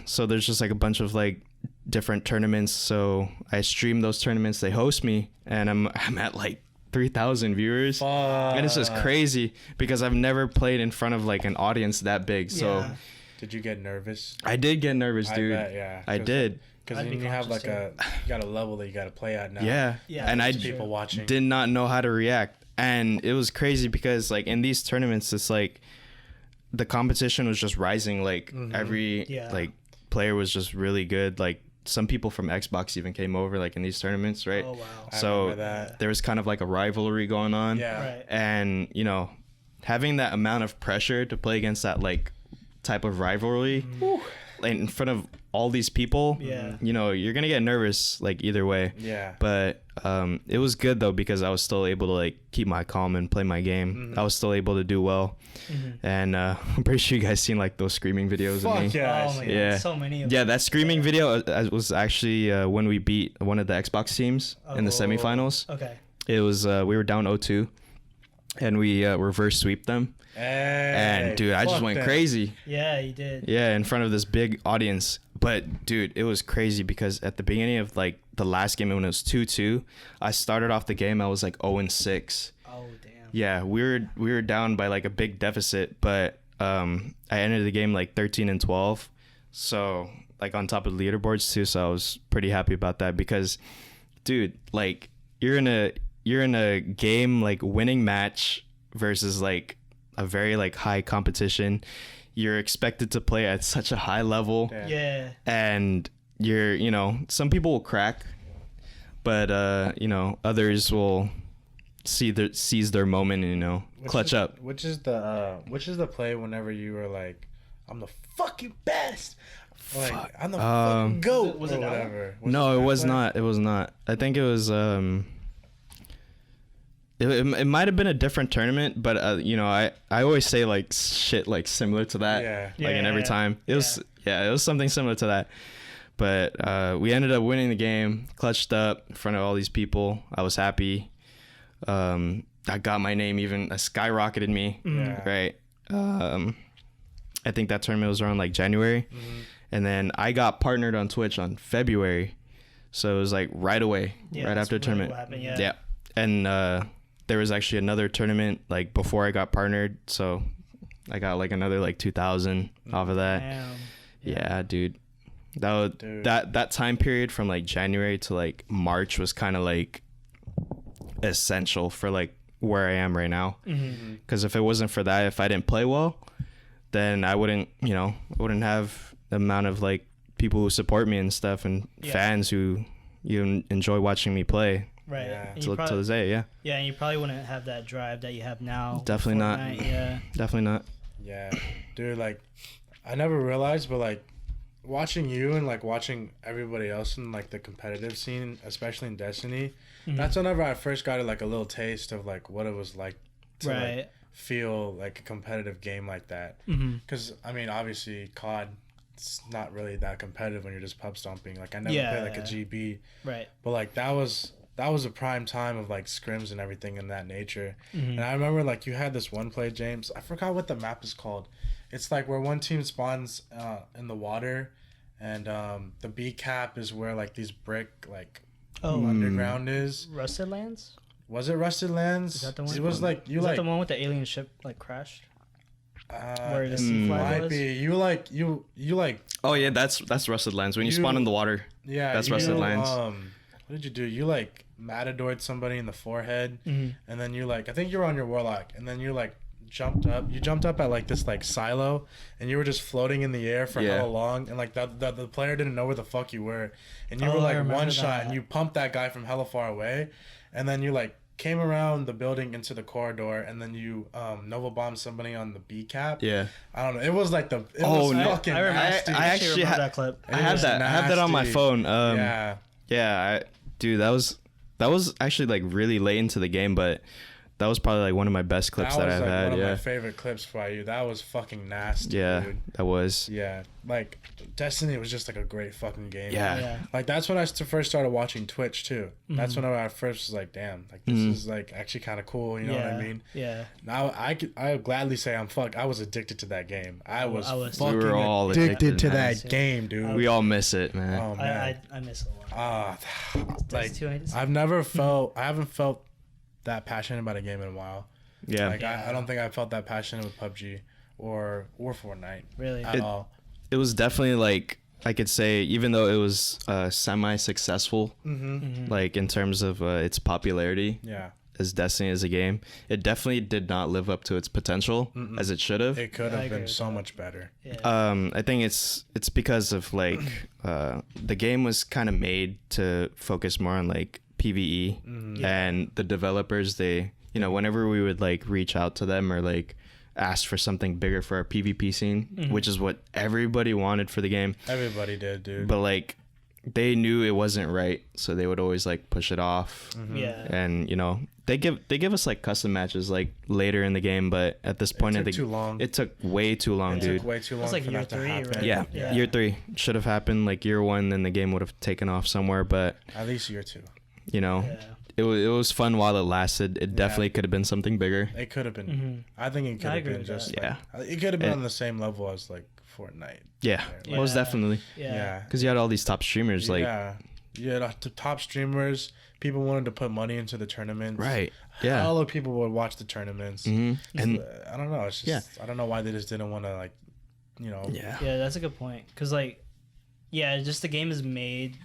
so there's just like a bunch of like different tournaments. So I stream those tournaments, they host me, and I'm at like 3,000 viewers. Fuck. And it's just crazy because I've never played in front of like an audience that big. So Yeah. Did you get nervous? I did get nervous, dude. I bet, yeah. I did. Because I'd then be you have conscious like you got a level that you got to play at now. Yeah. Yeah, And I for sure. People watching. did not know how to react, and it was crazy because like in these tournaments it's like the competition was just rising, like every Yeah. like player was just really good. Like some people from Xbox even came over like in these tournaments, right? Oh wow. I So remember that. there was kind of like a rivalry going on. Yeah. Right. And you know, having that amount of pressure to play against that like type of rivalry like, in front of all these people, Yeah. you know, you're gonna get nervous like either way. Yeah. But it was good though because I was still able to like keep my calm and play my game. I was still able to do well, and I'm pretty sure you guys seen like those screaming videos of me. Fuck yeah. Oh my Yeah. god, so many of Yeah, them. that screaming video was actually when we beat one of the Xbox teams in the Oh. semifinals. Okay. It was we were down 0-2, and we reverse sweep them. And dude, I just went crazy. Yeah, you did. Yeah, in front of this big audience. But dude, it was crazy because at the beginning of like the last game when it was 2-2, I started off the game, I was like 0-6. Oh damn. Yeah, we were down by like a big deficit, but I ended the game like 13-12. So like on top of the leaderboards too, so I was pretty happy about that because dude, like you're in a game like winning match versus like a very like high competition. You're expected to play at such a high level. Damn. Yeah. And you know, some people will crack, but you know, others will seize their moment and, you know, clutch up. Which is the play whenever you were like, I'm the fucking best. Like, I'm the fucking GOAT. Was or it that one? whatever. No, that it was play? not. It was not. I think it was it might have been a different tournament, but you know, I always say like shit like similar to that. Yeah. Like in every Yeah. time. It was it was something similar to that. But we ended up winning the game, clutched up in front of all these people. I was happy. I got my name even skyrocketed me. Yeah. Right. I think that tournament was around like January. And then I got partnered on Twitch on February. So it was like right away, Yeah, right that's after the really tournament. what happened, yeah. Yeah. And there was actually another tournament like before I got partnered. So I got like another like 2,000 off of that. Damn. Yeah, dude. That time period from like January to like March was kind of like essential for like where I am right now. Because if it wasn't for that, if I didn't play well, then I wouldn't have the amount of like people who support me and stuff and fans who enjoy watching me play. Right. Yeah. And To this day, yeah. Yeah, and you probably wouldn't have that drive that you have now. with Definitely not. Fortnite, Yeah. Definitely not. Yeah, dude, like, I never realized, but, like, watching you and, like, watching everybody else in, like, the competitive scene, especially in Destiny, that's whenever I first got, like, a little taste of, like, what it was like to, Right. like, feel like a competitive game like that. Because I mean, obviously, COD, it's not really that competitive when you're just pub stomping. Like I never played like a GB, right? But like that was a prime time of like scrims and everything in that nature. And I remember like you had this one play, James. I forgot what the map is called. It's like where one team spawns in the water, and the B cap is where like these brick like underground is. Rusted Lands. Was it Rusted Lands? Is that the one? It was like you is like that the one with the alien ship like crashed? Where the sea flag might was? be. You like. Oh yeah, that's Rusted Lands. When you spawn in the water. Yeah, that's Rusted Lands. What did you do? You like matadored somebody in the forehead, and then you like I think you were on your warlock, and then you like jumped up. You jumped up at like this like silo, and you were just floating in the air for how long, and like the player didn't know where the fuck you were, and you were like one shot, and you pumped that guy from hella far away, and then you like came around the building into the corridor, and then you Nova bombed somebody on the B cap. Yeah, I don't know. It was like the was fucking nasty. I actually remember that clip. I have that on my phone. Dude, that was actually like really late into the game, but that was probably like one of my best clips that I've had. One of my favorite clips by you. That was fucking nasty. Yeah, dude. that was. Yeah, like Destiny was just like a great fucking game. Yeah. Like that's when I first started watching Twitch too. That's when I first was like, damn, like this is like actually kind of cool. You know what I mean? Yeah. Now I would gladly say I was addicted to that game. I was fucking we were all addicted to that game, dude. We all miss it, man. Oh man, I miss it a lot. Like I haven't felt that passionate about a game in a while. Yeah. Like I don't think I felt that passionate with PUBG or Fortnite. Really? At all. It was definitely like I could say, even though it was semi-successful, like in terms of its popularity, as Destiny as a game, it definitely did not live up to its potential as it should have. It could have been so much better. Yeah. I think it's because of like the game was kind of made to focus more on like PvE, and the developers, they, you know, whenever we would like reach out to them or like ask for something bigger for our PvP scene, which is what everybody wanted for the game. Everybody did, dude. But like they knew it wasn't right, so they would always like push it off. Yeah. And you know, they give us like custom matches like later in the game, but at this point it took too long. It took way too long, dude. It took way too long. It's like for year that to 3, happen. right? Yeah. Year 3 should have happened. Like year 1, then the game would have taken off somewhere. But at least year 2. You know, it was fun while it lasted. It definitely could have been something bigger. It could have been. I think it could have been just it could have been on the same level as like Fortnite. Yeah, most definitely. Yeah, because you had all these top streamers. Like the top streamers. People wanted to put money into the tournaments. Right. Yeah. All the people would watch the tournaments. And I don't know. It's just I don't know why they just didn't want to like, you know. Yeah, that's a good point. Because like, just the game is made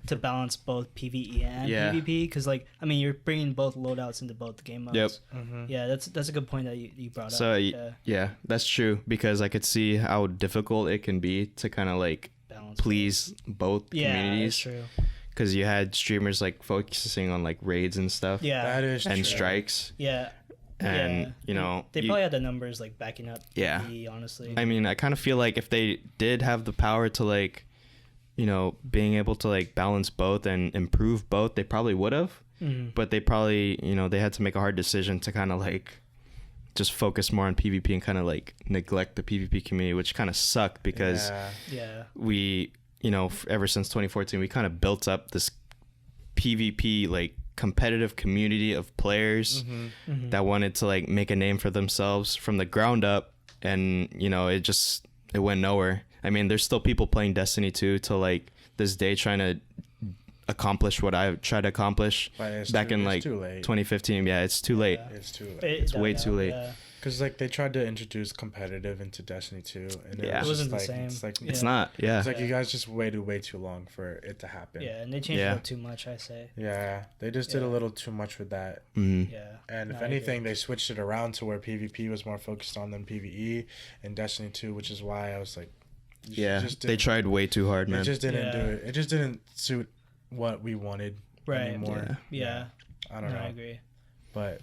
to balance both PvE and PvP, because like I mean you're bringing both loadouts into both the game modes. Yeah, that's a good point that you brought up. Yeah, that's true, because I could see how difficult it can be to kind of like balance please both communities. Yeah, that's true. Because you had streamers like focusing on like raids and stuff. Yeah, that is and true. Strikes. Yeah. And you know they probably had the numbers like backing up PvE, honestly. I mean, I kind of feel like if they did have the power to like, you know, being able to like balance both and improve both, they probably would have. But they probably, you know, they had to make a hard decision to kind of like just focus more on PvP and kind of like neglect the PvP community, which kind of sucked because we, you know, ever since 2014, we kind of built up this PvP like competitive community of players that wanted to like make a name for themselves from the ground up, and you know, it went nowhere. I mean, there's still people playing Destiny 2 to like this day trying to accomplish what I tried to accomplish back in like 2015. Yeah, it's too late. It's too late. It's way too late. Because like they tried to introduce competitive into Destiny 2, and it wasn't like, the same. It's like it's not. Yeah, it's like you guys just waited way too long for it to happen. Yeah, and they changed it up too much, I say. Yeah, they just did a little too much with that. Yeah, and if anything, they switched it around to where PvP was more focused on than PvE in Destiny 2, which is why I was like, they tried way too hard, man. It just didn't do it. It just didn't suit what we wanted anymore. Yeah. I don't know. I agree. But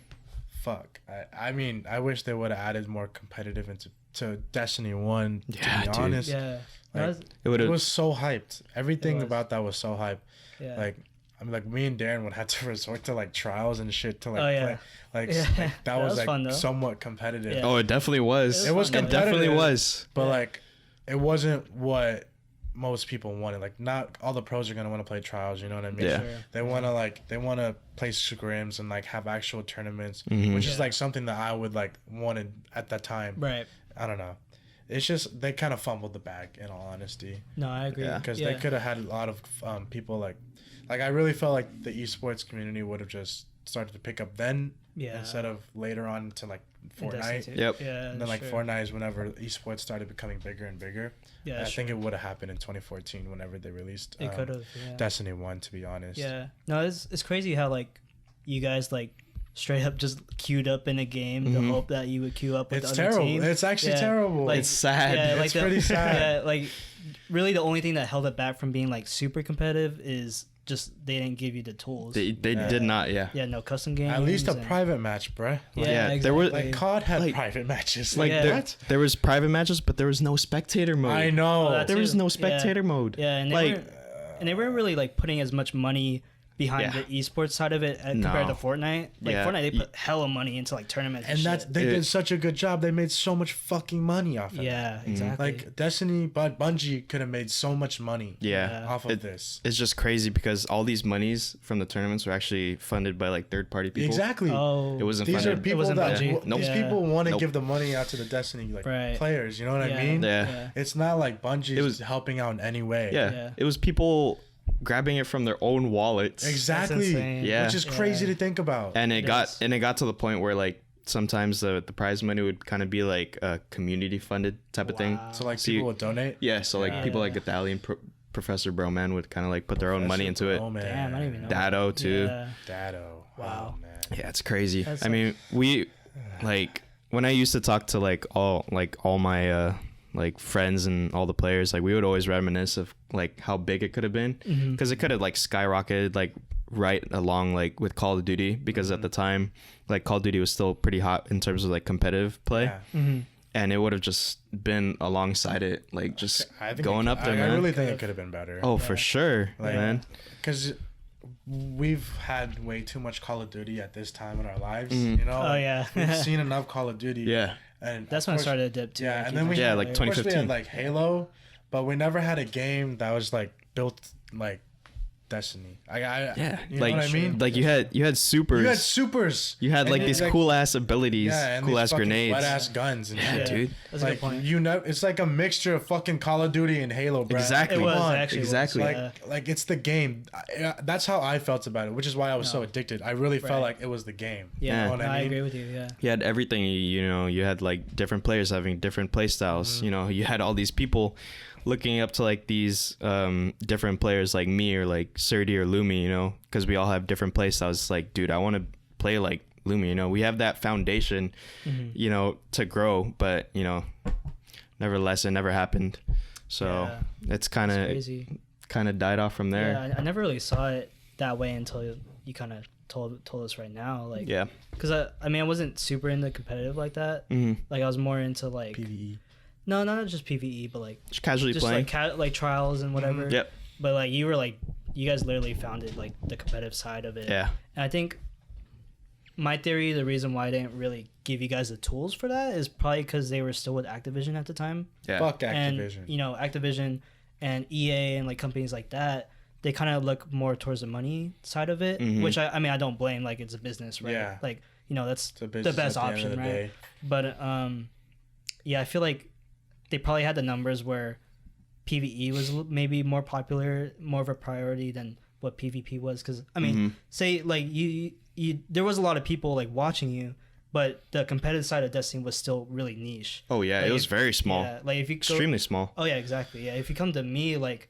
fuck, I mean, I wish they would have added more competitive into Destiny 1, to be honest. Yeah. Like, it was so hyped. Everything about that was so hyped. Yeah. Like, I mean, like me and Darren would have to resort to like trials and shit to like play. Like, Yeah. like that was like fun, somewhat competitive. Yeah. Oh, it definitely was. It was It competitive. definitely was. But like, it wasn't what most people wanted. Like, not all the pros are gonna want to play trials. You know what I mean? Yeah. Sure. They want to play scrims and like have actual tournaments, Mhm. which is like something that I would like wanted at that time. Right. I don't know. It's just they kind of fumbled the bag, in all honesty, No, I agree. Yeah. because they could have had a lot of people like I really felt like the esports community would have just started to pick up then Yeah. instead of later on to like And Destiny Fortnite. too. Yep. Yeah. And then like sure. Fortnite is whenever esports started becoming bigger and bigger. Yeah. I sure. think it would have happened in 2014 whenever they released It could have. Yeah. Destiny 1, to be honest. Yeah. No, it's crazy how like you guys like straight up just queued up in a game to Mhm. hope that you would queue up with It's the other terrible. team. It's actually Yeah. terrible. Like, It's sad. Yeah, like It's pretty sad. Yeah, like really the only thing that held it back from being like super competitive is just they didn't give you the tools. They did not. Yeah. Yeah, no custom games. At least a and- private match, bruh. Yeah, Yeah, exactly. there were- Like COD had Like- private matches. Like Yeah. there was private matches, but there was no spectator mode. I know. Oh, that There was too. no Yeah. spectator mode. Yeah, and Like- they weren't really like putting as much money behind Yeah. the esports side of it compared No. to Fortnite. Like Yeah. Fortnite, they put hella money into like tournaments and that's shit. they It- did such a good job. They made so much fucking money off of it. Yeah, exactly. Like Destiny, but Bungie could have made so much money Yeah. off of It- this. It's just crazy because all these monies from the tournaments were actually funded by like third party people. Exactly. Oh, It wasn't These are funded. people wasn't that Bungie. Nope. these Yeah. people want to Nope. give the money out to the Destiny like Right. players. You know what Yeah. I mean? Yeah. It's not like Bungie It was- helping out in any way. Yeah. Yeah. It was people grabbing it from their own wallets. Exactly. insane. Yeah. Which is crazy Yeah. to think about. And it got Yes. to the point where like sometimes the prize money would kind of be like a community funded type of thing. Wow. So like So people you- would donate. Yeah, so like Yeah. people like Italy and Professor Broman would kind of like put their own money into it. Oh man. Damn, I didn't even know. Dado too. Yeah. Dado. Wow. Oh, man. Yeah, it's crazy. That's I mean, we like when I used to talk to like all my like friends and all the players, like we would always reminisce of like how big it could have been Mhm. because it could have like skyrocketed like right along like with Call of Duty because at the time like Call of Duty was still pretty hot in terms of like competitive play. Yeah. Mhm. And it would have just been alongside it, like just I think going up there, I man. really think it could have been better. Oh, for sure, Like, man. Because we've had way too much Call of Duty at this time in our lives. Mhm. You know. Oh, yeah. We've seen enough Call of Duty. Yeah, And That's of when I course- started to dip too. Yeah, like and you then we mentioned Yeah, like earlier. of course we 2015. had like Halo, but we never had a game that was like built like Destiny. yeah. You Like know what I mean? like you had supers. You had supers. You had and like it- these cool ass abilities, yeah, and cool these ass fucking grenades. wet ass guns and Yeah, shit. dude. That's a Like good point. you know, it's like a mixture of fucking Call of Duty and Halo, bro. Exactly. It was Come on. actually exactly. was, Like it's the game. That's how I felt about it, which is why I was so No. addicted. I really Right. felt like it was the game. yeah, You know what no, I I mean? agree with you. Yeah. You had everything. You know, you had like different players having different play styles. You know, you had all these people looking up to like these different players like me or like Surdy or Lumi. You know, because we all have different play styles. It's like, dude, I want to play like Lumi. You know, we have that foundation. You know, to grow, but you know, nevertheless, it never happened. So Yeah. it's kind It's of crazy. died off from there. Yeah, I never really saw it that way until you kind of told us right now. Like, Yeah. because I mean, I wasn't super into competitive like that. hmm Like, I was more into like PVE. no, not just PVE, but like Just casually just playing. like trials and whatever. Yep. But like you were like you guys literally founded like the competitive side of it. Yeah. And I think my theory, the reason why I didn't really give you guys the tools for that is probably because they were still with Activision at the time. Yeah. Fuck Activision. And you know, Activision and EA and like companies like that, they kind of look more towards the money side of it, Mhm. which I mean I don't blame. Like it's a business, right? Yeah. Like you know that's It's a the business best at the end option, of the right? day. But yeah, I feel like they probably had the numbers where PVE was maybe more popular, more of a priority than what PvP was. Because I mean, Mhm. say like you there was a lot of people like watching you, but the competitive side of Destiny was still really niche. Oh yeah, Like, it was if- very small. Yeah, like if you go, Extremely small. oh yeah, exactly. Yeah, if you come to me, like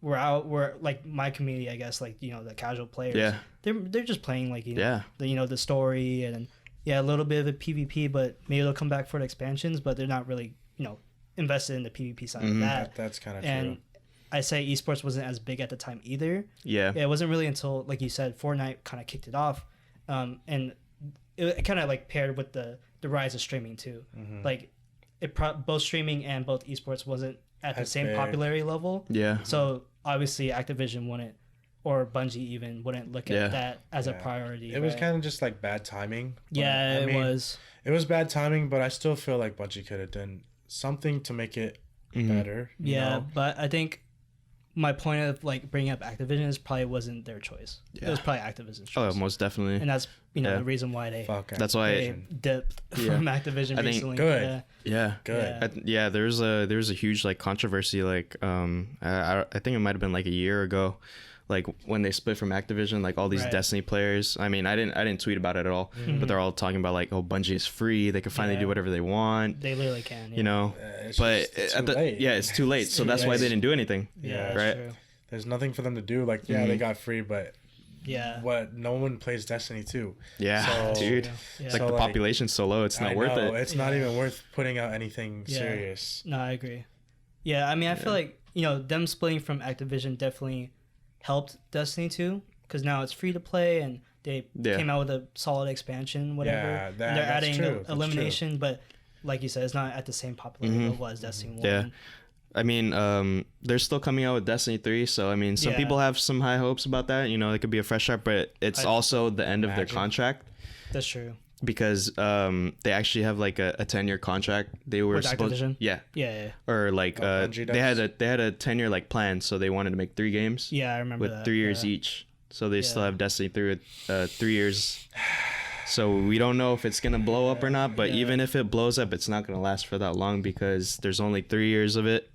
we're like my community, I guess, like you know the casual players. Yeah. they're just playing like you know, Yeah. the story and yeah a little bit of a PvP, but maybe they'll come back for the expansions, but they're not really invested in the PvP side of Mhm. that. That's kind of And true. I say esports wasn't as big at the time either. Yeah. Yeah, it wasn't really until like you said Fortnite kind of kicked it off, and it kind of like paired with the rise of streaming too. Mhm. Like both streaming and both esports wasn't at the As same big. popularity level. Yeah. So obviously Activision wanted or Bungie even wouldn't look at that as a priority. It was kind of just like bad timing. Yeah, it was. It was bad timing, but I still feel like Bungie could have done something to make it better. Yeah, know? But I think my point of like bringing up Activision is probably wasn't their choice. Yeah. It was probably Activision's choice. Oh, most definitely. And that's the reason why they that's why they dipped from Activision I recently. think good. Yeah. Good. There was a huge like controversy like I think it might have been like a year ago, like when they split from Activision, like all these Destiny players. I mean, I didn't tweet about it at all, but they're all talking about like, oh, Bungie is free. They can finally do whatever they want. They literally can. You know, but it's too late. So that's why they didn't do anything. Yeah, right. True. There's nothing for them to do. Like, they got free, but what? No one plays Destiny 2. Yeah, so, dude. Yeah. Like the population's so low, it's not worth it. It's not even worth putting out anything serious. No, I agree. Yeah, I mean, I feel like them splitting from Activision definitely helped Destiny 2 because now it's free to play and they came out with a solid expansion, whatever. Yeah, and they're adding elimination, but like you said, it's not at the same popularity it was Destiny 1. Yeah. I mean, they're still coming out with Destiny 3, so I mean, some people have some high hopes about that. You know, it could be a fresh start, but it's also the end of their contract. That's true. Because they actually have like a 10-year contract. They were with Activision? Yeah. Or like they had a 10-year like plan, so they wanted to make 3 games. Yeah, I remember with that. 3 years each. So they still have Destiny 3 with 3 years. So we don't know if it's gonna blow up or not. But even if it blows up, it's not gonna last for that long because there's only 3 years of it.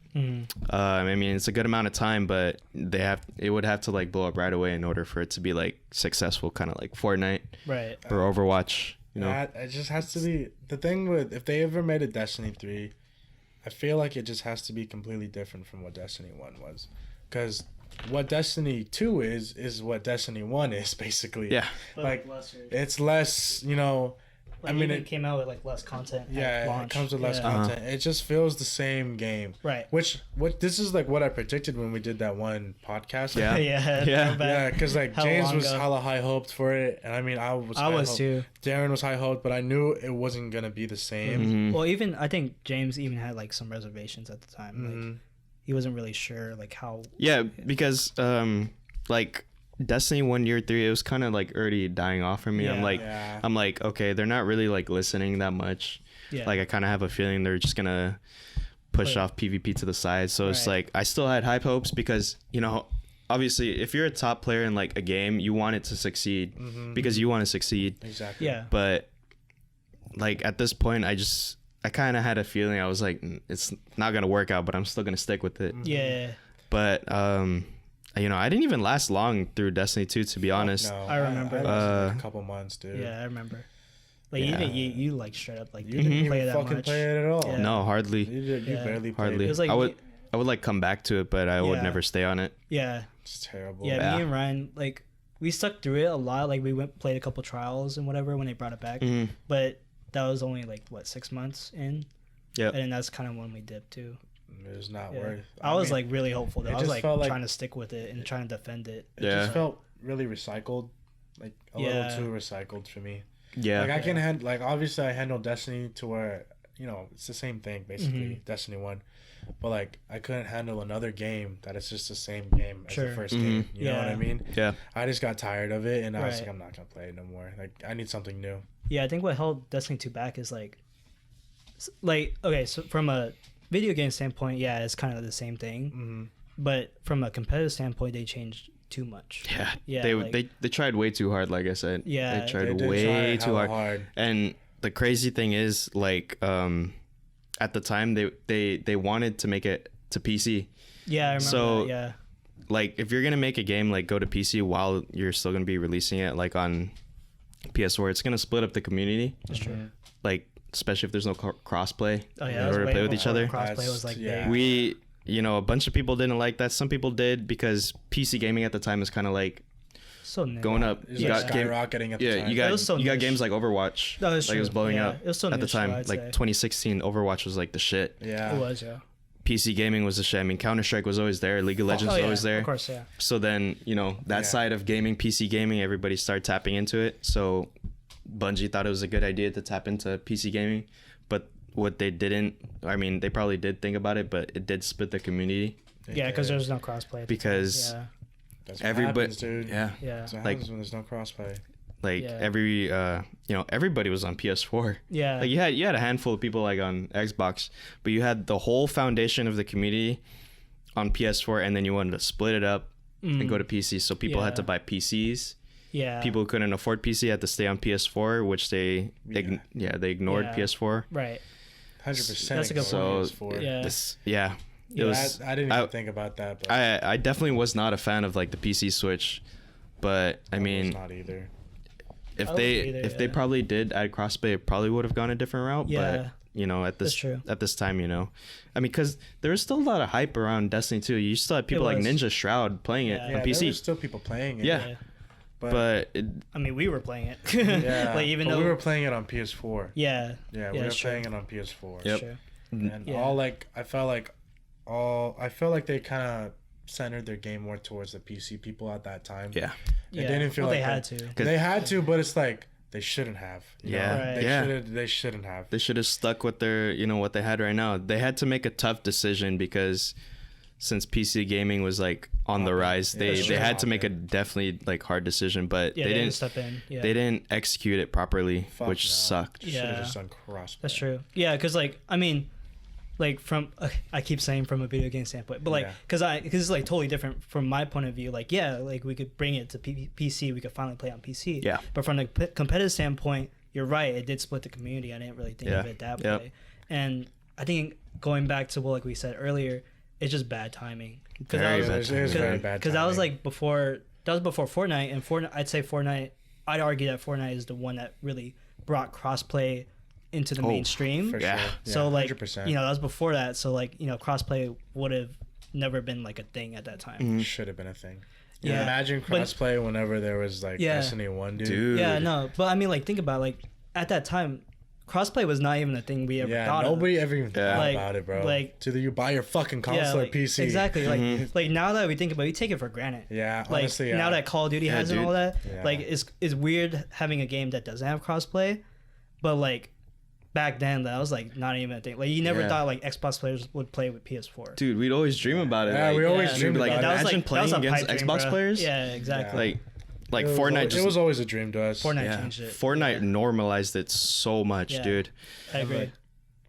I mean, it's a good amount of time, but it would have to like blow up right away in order for it to be like successful, kind of like Fortnite, right, or Overwatch. You know, it just has to be the thing with if they ever made a Destiny 3, I feel like it just has to be completely different from what Destiny 1 was, because what Destiny 2 is what Destiny 1 is basically. Yeah, like it's less, Like, I mean, it came out with like less content. Yeah, it comes with less content. It just feels the same game. Right. Which this is like what I predicted when we did that one podcast. Yeah. Yeah. Because like James was hella high hoped for it, and I mean I was too. Darren was high hoped, but I knew it wasn't gonna be the same. Well, even I think James even had like some reservations at the time. Like he wasn't really sure like how. Yeah, because like. Destiny 1 Year 3, it was kind of like already dying off for me. Yeah, I'm like, okay, they're not really like listening that much. Yeah. Like I kind of have a feeling they're just gonna push off PvP to the side. So it's like I still had high hopes because obviously if you're a top player in like a game, you want it to succeed because you want to succeed. Exactly. Yeah. But like at this point, I kind of had a feeling I was like, it's not gonna work out, but I'm still gonna stick with it. Yeah. But I didn't even last long through Destiny 2, to be honest. No, I remember. I lasted like a couple months, dude. Yeah, I remember. Like you like straight up like you didn't even play that fucking much. play it at all. Yeah. No, hardly. You barely played Hardly. it. It was like I would like come back to it, but I would never stay on it. Yeah. It's terrible. Yeah, me and Ryan like we stuck through it a lot. Like we played a couple trials and whatever when they brought it back, but that was only like 6 months in. Yeah. And then that's kind of when we dipped too. It was not worth. I was like really hopeful though. I was like like trying to stick with it and trying to defend it. It just felt really recycled, like a little too recycled for me. Yeah. Like I can handle, like obviously I handled Destiny to where it's the same thing basically, Destiny 1, but like I couldn't handle another game that is just the same game as the first game. You know what I mean? Yeah. I just got tired of it and I was like, I'm not gonna play it no more. Like I need something new. Yeah, I think what held Destiny 2 back is like okay, so from a video game standpoint, it's kind of the same thing, but from a competitive standpoint, they changed too much. Yeah, they tried way too hard. Like I said, they tried they way try too hard. And the crazy thing is, like, at the time they wanted to make it to PC. Yeah, I remember. So that, yeah, like if you're gonna make a game, like go to PC while you're still gonna be releasing it like on PS4, it's gonna split up the community. that's true. Like especially if there's no crossplay in was order to way play with each before other. Crossplay was like big. We, a bunch of people didn't like that. Some people did because PC gaming at the time is kind of like so niche. going up. You got skyrocketing at the time. you got games like Overwatch. That was like true. it was blowing up. It was so at the niche, time. I'd Like say. 2016, Overwatch was like the shit. Yeah, It was, yeah. PC gaming was the shit. I mean, Counter-Strike was always there. League of Legends was always there. Of course, yeah. So then, that side of gaming, PC gaming, everybody started tapping into it. So Bungie thought it was a good idea to tap into PC gaming. But what they didn't, I mean, they probably did think about it, but it did split the community. Yeah, because there was no crossplay. Because That's what everybody, happens, dude. yeah, Yeah. That's what Like- happens when there's no crossplay. like Yeah. everybody was on PS4. Yeah. Like you had a handful of people like on Xbox, but you had the whole foundation of the community on PS4, and then you wanted to split it up and go to PC. So people had to buy PCs. Yeah. People who couldn't afford PC had to stay on PS4, which they they ignored Yeah. PS4. Right. 100%. That's a good point. For. Yeah. It was. I didn't even think about that. But I definitely was not a fan of like the PC Switch, but I mean, was not either. if I they wasn't either, if they probably did add crossplay, it probably would have gone a different route. Yeah. But at That's true. this time, I mean, because there was still a lot of hype around Destiny 2. You still had people like was. Ninja Shroud playing it Yeah. on There PC. were still people playing it. Yeah. But I mean, we were playing it. Yeah. Like even but though we were playing it on PS4. Yeah. Yeah, we were that's true. playing it on PS4. Yep. Sure. And Yeah. I felt like they kind of centered their game more towards the PC people at that time. yeah, It didn't feel like they had to. They had to, but it's like they shouldn't have. you Yeah. know? Right. They Yeah. They shouldn't have. they should have stuck with their what they had right now. They had to make a tough decision because since PC gaming was like on the rise, Yeah, they sure. had to make a definitely like hard decision, but Yeah, they didn't step in. Yeah. they didn't execute it properly, Fuck which no. sucked. Should have Yeah. just done crossplay. That's true. Yeah, because like I mean, like from I keep saying from a video game standpoint, but like Yeah. because it's like totally different from my point of view. Like like we could bring it to PC, we could finally play on PC. Yeah. But from the competitive standpoint, you're right. It did split the community. I didn't really think of Yeah. it that Yep. way. And I think going back to what like we said earlier, it's just bad timing. Very bad It was very bad. Because that was timing. like before Fortnite, and I'd argue that Fortnite is the one that really brought crossplay into the mainstream. For Yeah. sure. So like 100%. that was before that. So like crossplay would have never been like a thing at that time. should have been a thing. Yeah. Imagine But- crossplay whenever there was like Yeah. Destiny 1, dude. Dude. Yeah, no, but I mean like think about it, like at that time, crossplay was not even a thing we ever Yeah, thought nobody ever even thought Like- about it, bro. like- It's either you buy your fucking of. console or like, PC. exactly. Like now that we think about it, we take it for granted. Yeah, Like honestly, yeah. now that Call of Duty has and dude. all that, Yeah. like it's weird having a game that doesn't have crossplay, but like back then that was like not even a thing. Like you never Yeah. thought like Xbox players would play with PS4. Dude, we'd always dream about it. Yeah, like, we always Yeah. dreamed like, about that it. was imagine like playing that was a against pipe dream, Xbox bro. players. Yeah, exactly. Like It was Fortnite always- just it was always a dream to us. Fortnite changed it. Fortnite normalized it so much, Yeah. dude. I agree.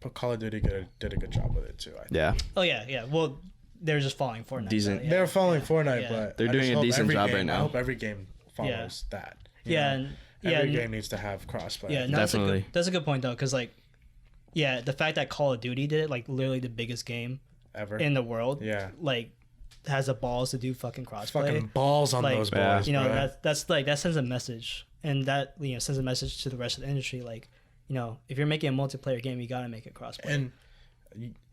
But Call of Duty did a good job with it too. I think. Yeah. Oh yeah. Well, they're just following Fortnite. Decent. so, yeah. They're following Fortnite, Yeah. but They're I doing just a hope decent every job game- right now. I hope every game follows that. you Yeah, know? and yeah, Every and- game needs to have crossplay. yeah. No, Definitely. That's a good point though, because like, yeah, the fact that Call of Duty did it, like literally the biggest game ever. in the world, Yeah. like has the balls to do fucking crossplay. Fucking balls on Like, those Yeah. boys, You know, bro. that's like that sends a message, and that sends a message to the rest of the industry. Like, if you're making a multiplayer game, you gotta make it crossplay. And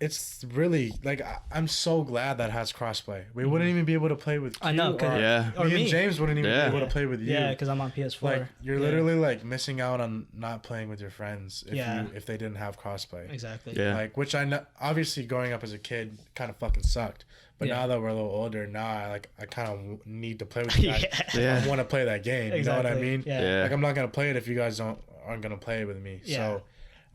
it's really like I'm so glad that has crossplay. We wouldn't even be able to play with. I know, you 'cause- or Yeah. Or me me. and James wouldn't even Yeah. be able to play with you. yeah, because I'm on PS4. like you're Yeah. literally like missing out on not playing with your friends Yeah. if they didn't have crossplay. Exactly. Yeah. Like, which I know, obviously growing up as a kid kind of fucking sucked. But Yeah. now that we're a little older, I kind of need to play with you guys. Yeah. I want to play that game. You know what I Exactly. mean? Yeah. Yeah. Like I'm not gonna play it if you guys aren't gonna play it with me. Yeah. So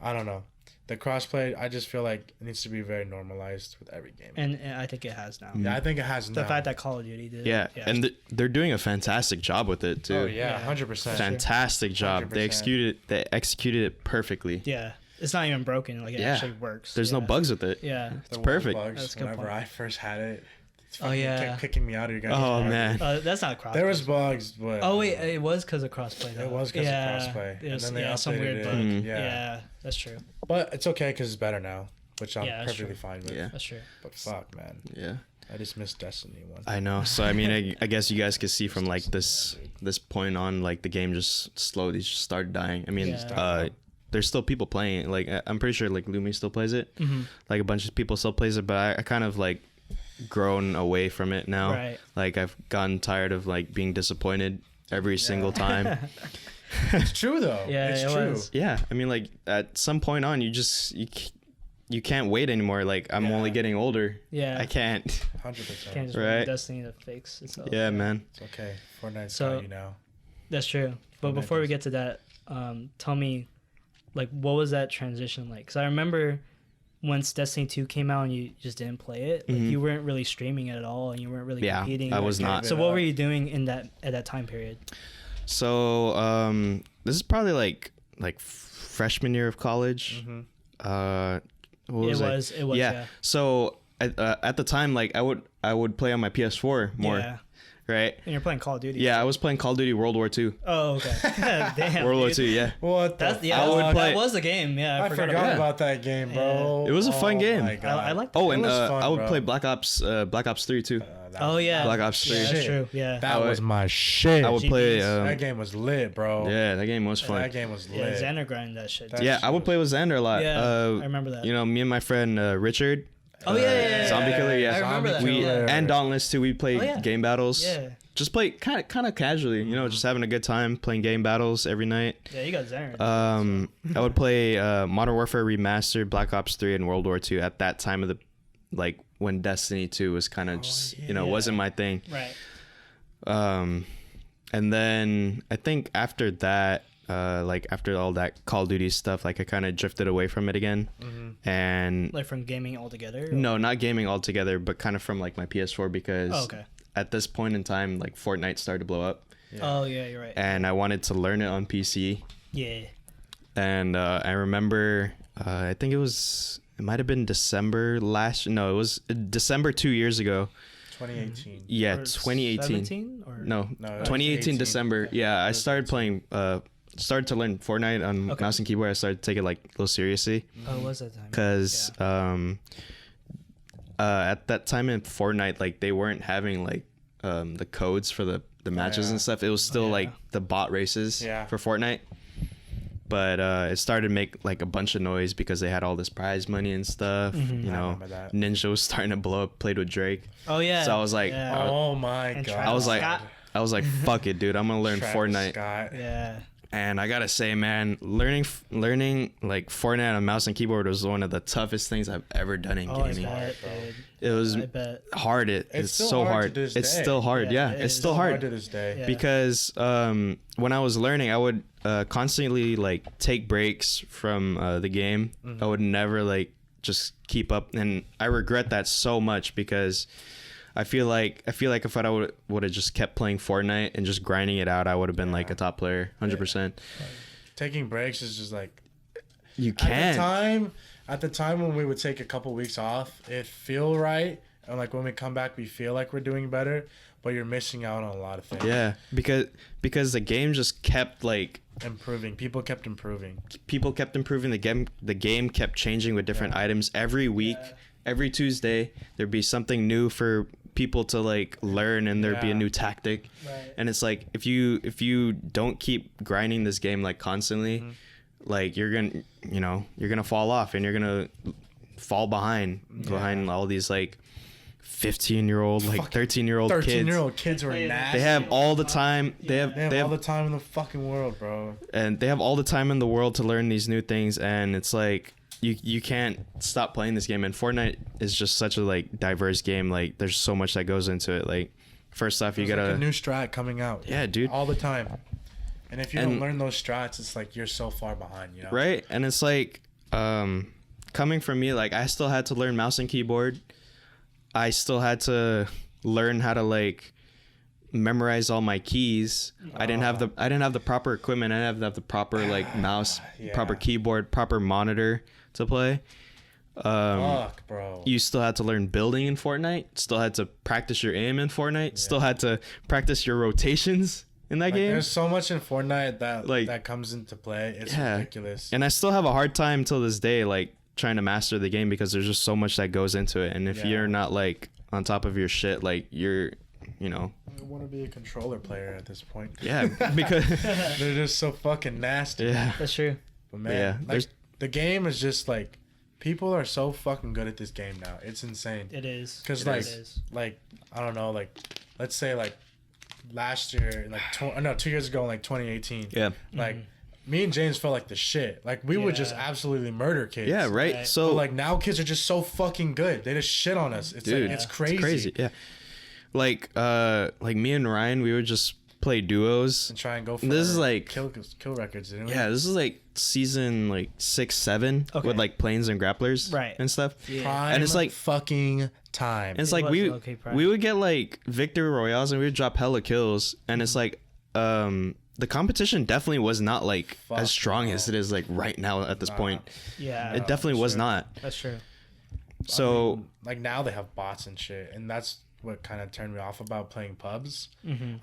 I don't know. The crossplay, I just feel like it needs to be very normalized with every game. And I think it has now. Yeah, I think it has The now. fact that Call of Duty did. Yeah. it, And they're doing a fantastic job with it too. Oh yeah, Yeah. 100%. Fantastic job. They 100%. executed it perfectly. yeah, it's not even broken. Like it Yeah. actually works. There's no Yeah. bugs with it. Yeah. It's There were perfect. bugs That's a good whenever point. I first had it. It's Oh, fucking yeah. kept kicking me out of your guys' Oh party. man. That's not crossplay. There was bugs, but Oh wait, it was because of crossplay. Though. It was 'cause of crossplay. It And was, then they some updated weird it. bug. Mhm. Yeah. Yeah, that's true. but it's okay because it's better now, which I'm Yeah, that's perfectly true. fine with. Yeah. That's true. But fuck, man, Yeah. I just miss Destiny 1. I know. So I mean, I guess you guys could see from like this point on, like the game just slowly just started dying. I mean, Yeah. there's still people playing it. Like I'm pretty sure like Lumi still plays it. Mhm. Like a bunch of people still plays it, but I kind of like grown away from it now. Right. Like I've gotten tired of like being disappointed every single time. It's true though. Yeah, it's it true. was. Yeah, I mean, like at some point on, you can't wait anymore. Like I'm Yeah. only getting older. Yeah. I can't. 100%. Can't just Right. right. Destiny to fix itself. Yeah, man. It's okay. Fortnite's So- got you now. That's true. But Fortnite before we does. get to that, tell me, like, what was that transition like? Because I remember once Destiny 2 came out and you just didn't play it, like you weren't really streaming it at all, and you weren't really competing. I was not. So what were you doing at that time period? So this is probably like freshman year of college. What was it was yeah. So at the time, like I would play on my PS4 more. Yeah. Right. And you're playing Call of Duty. Yeah, I was playing Call of Duty World War II. Oh, okay. Damn. World War II, yeah. What? That was the game. Yeah, I forgot about that game, bro. It was a fun game. I liked it. Oh, and fun, I would play play Black Ops 3 too. Yeah. Black Ops 3. Yeah, that's true. Yeah. That was my shit. I would play. That game was lit, bro. Yeah, that game was fun. That game was lit. Yeah, Xander grind that shit. I would play with Xander a lot. Yeah, I remember that. You know, me and my friend Richard. Oh yeah. Zombie Killer. Yeah, I remember that. And Dauntless too. We played game battles. Yeah. Just play kind of casually, you know, just having a good time playing game battles every night. Yeah, you got Xander. I would play Modern Warfare Remastered, Black Ops 3, and World War 2 at that time of the, like when Destiny 2 was kind of wasn't my thing. Right. And then I think after that, like after all that Call of Duty stuff, like I kind of drifted away from it again. And like from gaming altogether? Or? No, not gaming altogether, but kind of from like my PS4 because at this point in time, like Fortnite started to blow up. Yeah. Oh yeah, you're right. And I wanted to learn it on PC. Yeah. And I remember, I think it might have been December it was December 2 years ago. 2018. Yeah, or 2018. 17 or no 2018 December. Yeah, I started playing. Started to learn Fortnite on mouse and keyboard. I started to take it like a little seriously. Oh, it was that time? Because at that time in Fortnite, like they weren't having like the codes for the matches and stuff. It was still like the bot races for Fortnite. But it started to make like a bunch of noise because they had all this prize money and stuff. You know, Ninja was starting to blow up, played with Drake. Oh yeah. So I was like, oh my god. I was like, fuck it, dude. I'm gonna learn Fortnite. Yeah. And I gotta say, man, learning like Fortnite on mouse and keyboard was one of the toughest things I've ever done in gaming. It was hard. It's so hard. It's still hard. Yeah, it's still hard to this day. Because when I was learning, I would constantly like take breaks from the game. I would never like just keep up, and I regret that so much because I feel like if I would have just kept playing Fortnite and just grinding it out, I would have been like a top player, 100%. Taking breaks is just like you can. At the time when we would take a couple weeks off, it feel right, and like when we come back, we feel like we're doing better, but you're missing out on a lot of things. Yeah, because the game just kept like improving. People kept improving. The game kept changing with different items every week. Every Tuesday there'd be something new for people to like learn, and there'd be a new tactic. And it's like if you don't keep grinding this game like constantly, like you're gonna fall off, and you're gonna fall behind all these like 15-year-old, like 13-year-old kids. 13-year-old kids are nasty. They have all the time. They have all the time in the fucking world, bro. And they have all the time in the world to learn these new things, and it's like you can't stop playing this game. And Fortnite is just such a like diverse game. Like there's so much that goes into it. Like first off, you gotta like a new strat coming out. Yeah, dude. All the time. And if you don't learn those strats, it's like you're so far behind, you know? Right? And it's like coming from me, like I still had to learn mouse and keyboard. I still had to learn how to like memorize all my keys. I didn't have the proper equipment. I didn't have the proper like mouse, proper keyboard, proper monitor to play. Fuck, bro. You still had to learn building in Fortnite. Still had to practice your aim in Fortnite. Still had to practice your rotations in that game. There's so much in Fortnite that comes into play. It's ridiculous. And I still have a hard time till this day, like trying to master the game, because there's just so much that goes into it. And if you're not like on top of your shit, like you're, you know. I want to be a controller player at this point. Yeah, because they're just so fucking nasty. Yeah, that's true. But man, like the game is just like, people are so fucking good at this game now. It's insane. It is. Because like I don't know, like let's say like last year, like 2 years ago, like 2018. Yeah. Like me and James felt like the shit. Like we would just absolutely murder kids. Yeah, right. So but, like now kids are just so fucking good. They just shit on us. It's dude, like, it's crazy. It's crazy. Yeah. Like me and Ryan, we would just play duos and try and go for this is like kill records, didn't we? Yeah, this is like season like 6, 7 with like planes and grapplers and stuff. Prime and it's like fucking time. And it's like we would get like victory royales and we would drop hella kills, and it's like the competition definitely was not like as strong as it is like right now at this point. Yeah, it definitely was not. That's true. So I mean, like now they have bots and shit, and that's what kind of turned me off about playing pubs.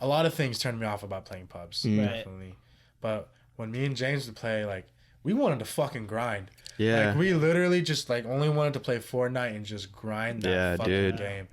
A lot of things turned me off about playing pubs, definitely. But when me and James would play, like, we wanted to fucking grind. Yeah. Like, we literally just, like, only wanted to play Fortnite and just grind that fucking game.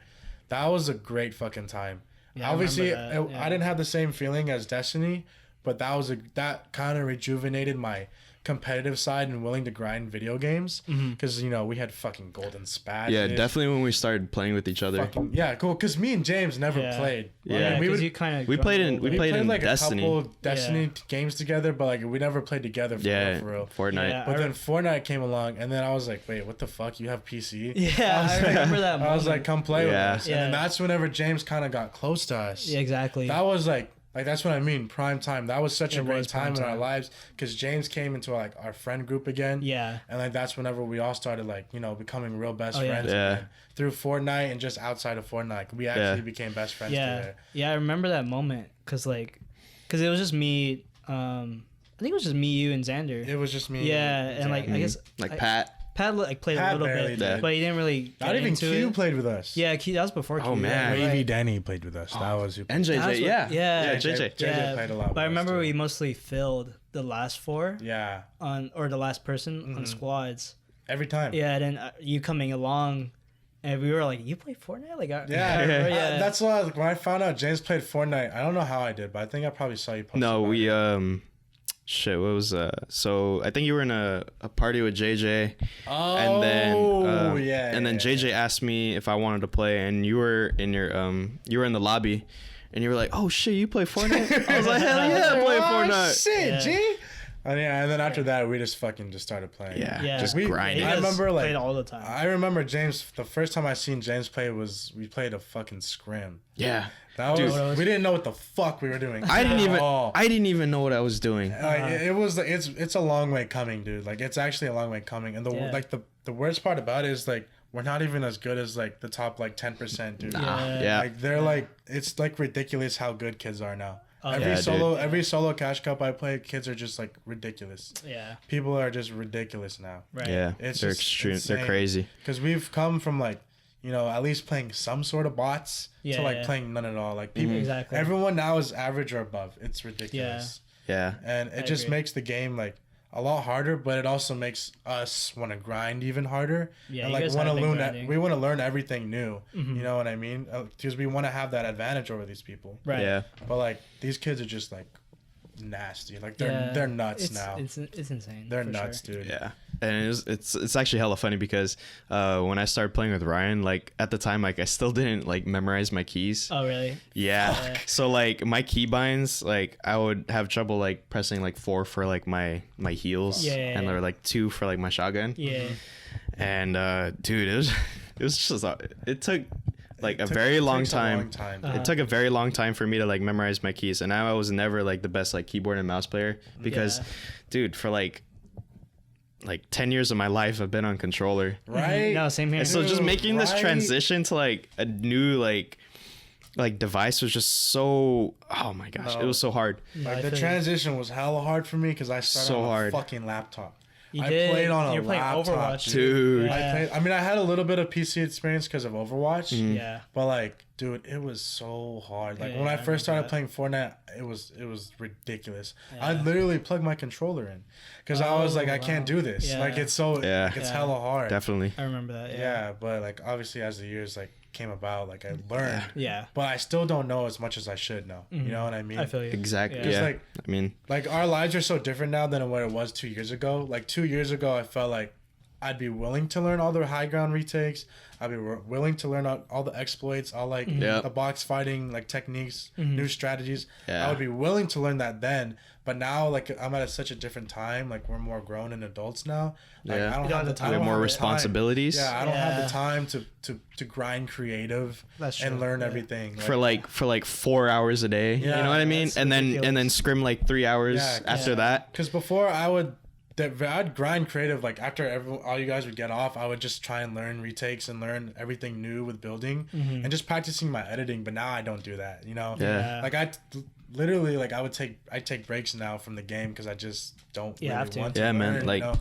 That was a great fucking time. Yeah, obviously, I didn't have the same feeling as Destiny, but that kind of rejuvenated my competitive side and willing to grind video games, because you know we had fucking golden spat. Yeah, definitely when we started playing with each other. Yeah, cool. Because me and James never played. Yeah, I mean, we played in like Destiny. a couple of Destiny games together, but like we never played together for real. Fortnite. Yeah, but then Fortnite came along, and then I was like, wait, what the fuck? You have PC? Yeah, I remember that moment. I was like, come play with us. And then that's whenever James kind of got close to us. Yeah, exactly. That was like that's what I mean, prime time. That was such a great time in our lives, because James came into like our friend group again. Yeah. And like that's whenever we all started like, you know, becoming real best friends again. Through Fortnite and just outside of Fortnite. We actually became best friends together. Yeah, I remember that moment because it was just me. I think it was just me, you, and Xander. It was just me. Yeah, and like I guess like Pat like played a little bit, but he didn't really. Not even Q played with us. Yeah, Q, that was before Q. Oh man, Wavy Denny played with us. That was who. And JJ, yeah, JJ. JJ played a lot. But I remember we mostly filled the last 4. Yeah. Or the last person on squads. Every time. Yeah, and then you coming along, and we were like, "You play Fortnite?" Like, yeah. That's why when I found out James played Fortnite, I don't know how I did, but I think I probably saw you post. No, we Shit, what was so I think you were in a party with JJ. Oh, and then JJ asked me if I wanted to play, and you were in the lobby, and you were like, "Oh shit, you play Fortnite?" I was like, "Hell yeah, I play Fortnite." Shit, G. And then after that, we just fucking started playing. Yeah. Just grinding. I remember played all the time. I remember James. The first time I seen James play was we played a fucking scrim. Yeah. That was we didn't know what the fuck we were doing. I didn't even know what I was doing. It's a long way coming, dude. Like it's actually a long way coming. And the worst part about it is like we're not even as good as like the top like 10%, dude. Yeah. Like they're like it's like ridiculous how good kids are now. Every solo Cash Cup I play, kids are just like ridiculous. Yeah. People are just ridiculous now. Right. Yeah. They're extreme. They're crazy. Because we've come from like, you know, at least playing some sort of bots to like playing none at all. Like people, everyone now is average or above. It's ridiculous. Yeah. And it just makes the game like a lot harder, but it also makes us want to grind even harder. Yeah, and like want to learn we want to learn everything new. You know what I mean? Because we want to have that advantage over these people. Right. Yeah. But like these kids are just like nasty. Like they're nuts now. It's insane. They're nuts, dude. Yeah. And it's actually hella funny because when I started playing with Ryan, like at the time, like I still didn't like memorize my keys. Oh really? Yeah. So like my key binds, like I would have trouble like pressing like 4 for like my heels, and there were like 2 for like my shotgun. Yeah. And dude, it was just it took like a very long time. It took a very long time for me to like memorize my keys, and I was never like the best like keyboard and mouse player because, dude, for like 10 years of my life I've been on controller. Right? No, same here. And so just making this transition to like a new like device was just so, oh my gosh, it was so hard. Like the transition was hella hard for me because I started on a fucking laptop. I played on a laptop, Overwatch, dude. Yeah. I had a little bit of PC experience because of Overwatch. Yeah. But like, dude, it was so hard. Like when I first started playing Fortnite, it was ridiculous. Yeah. I literally plugged my controller in because I was like, I can't do this. Yeah. Like it's so it's hella hard. Definitely. I remember that. Yeah, but like obviously as the years like came about, like I learned. Yeah. But I still don't know as much as I should know. You know what I mean? I feel you. Exactly. Yeah. Yeah. Like, I mean, like our lives are so different now than what it was 2 years ago. Like 2 years ago, I felt like I'd be willing to learn all the high ground retakes. I'd be willing to learn all the exploits, all like the box fighting like techniques, new strategies. I would be willing to learn that then. But now, like I'm at such a different time. Like we're more grown and adults now. Like, I don't have the time. We have more responsibilities. Yeah, I don't have the time to grind creative and learn everything for like 4 hours a day. You know what I mean? And then scrim like 3 hours after that. Because before I would I'd grind creative. Like after all you guys would get off, I would just try and learn retakes and learn everything new with building and just practicing my editing. But now I don't do that. You know, like I literally like I take breaks now from the game because I just don't really want to. Yeah, learn, man. Like, you know?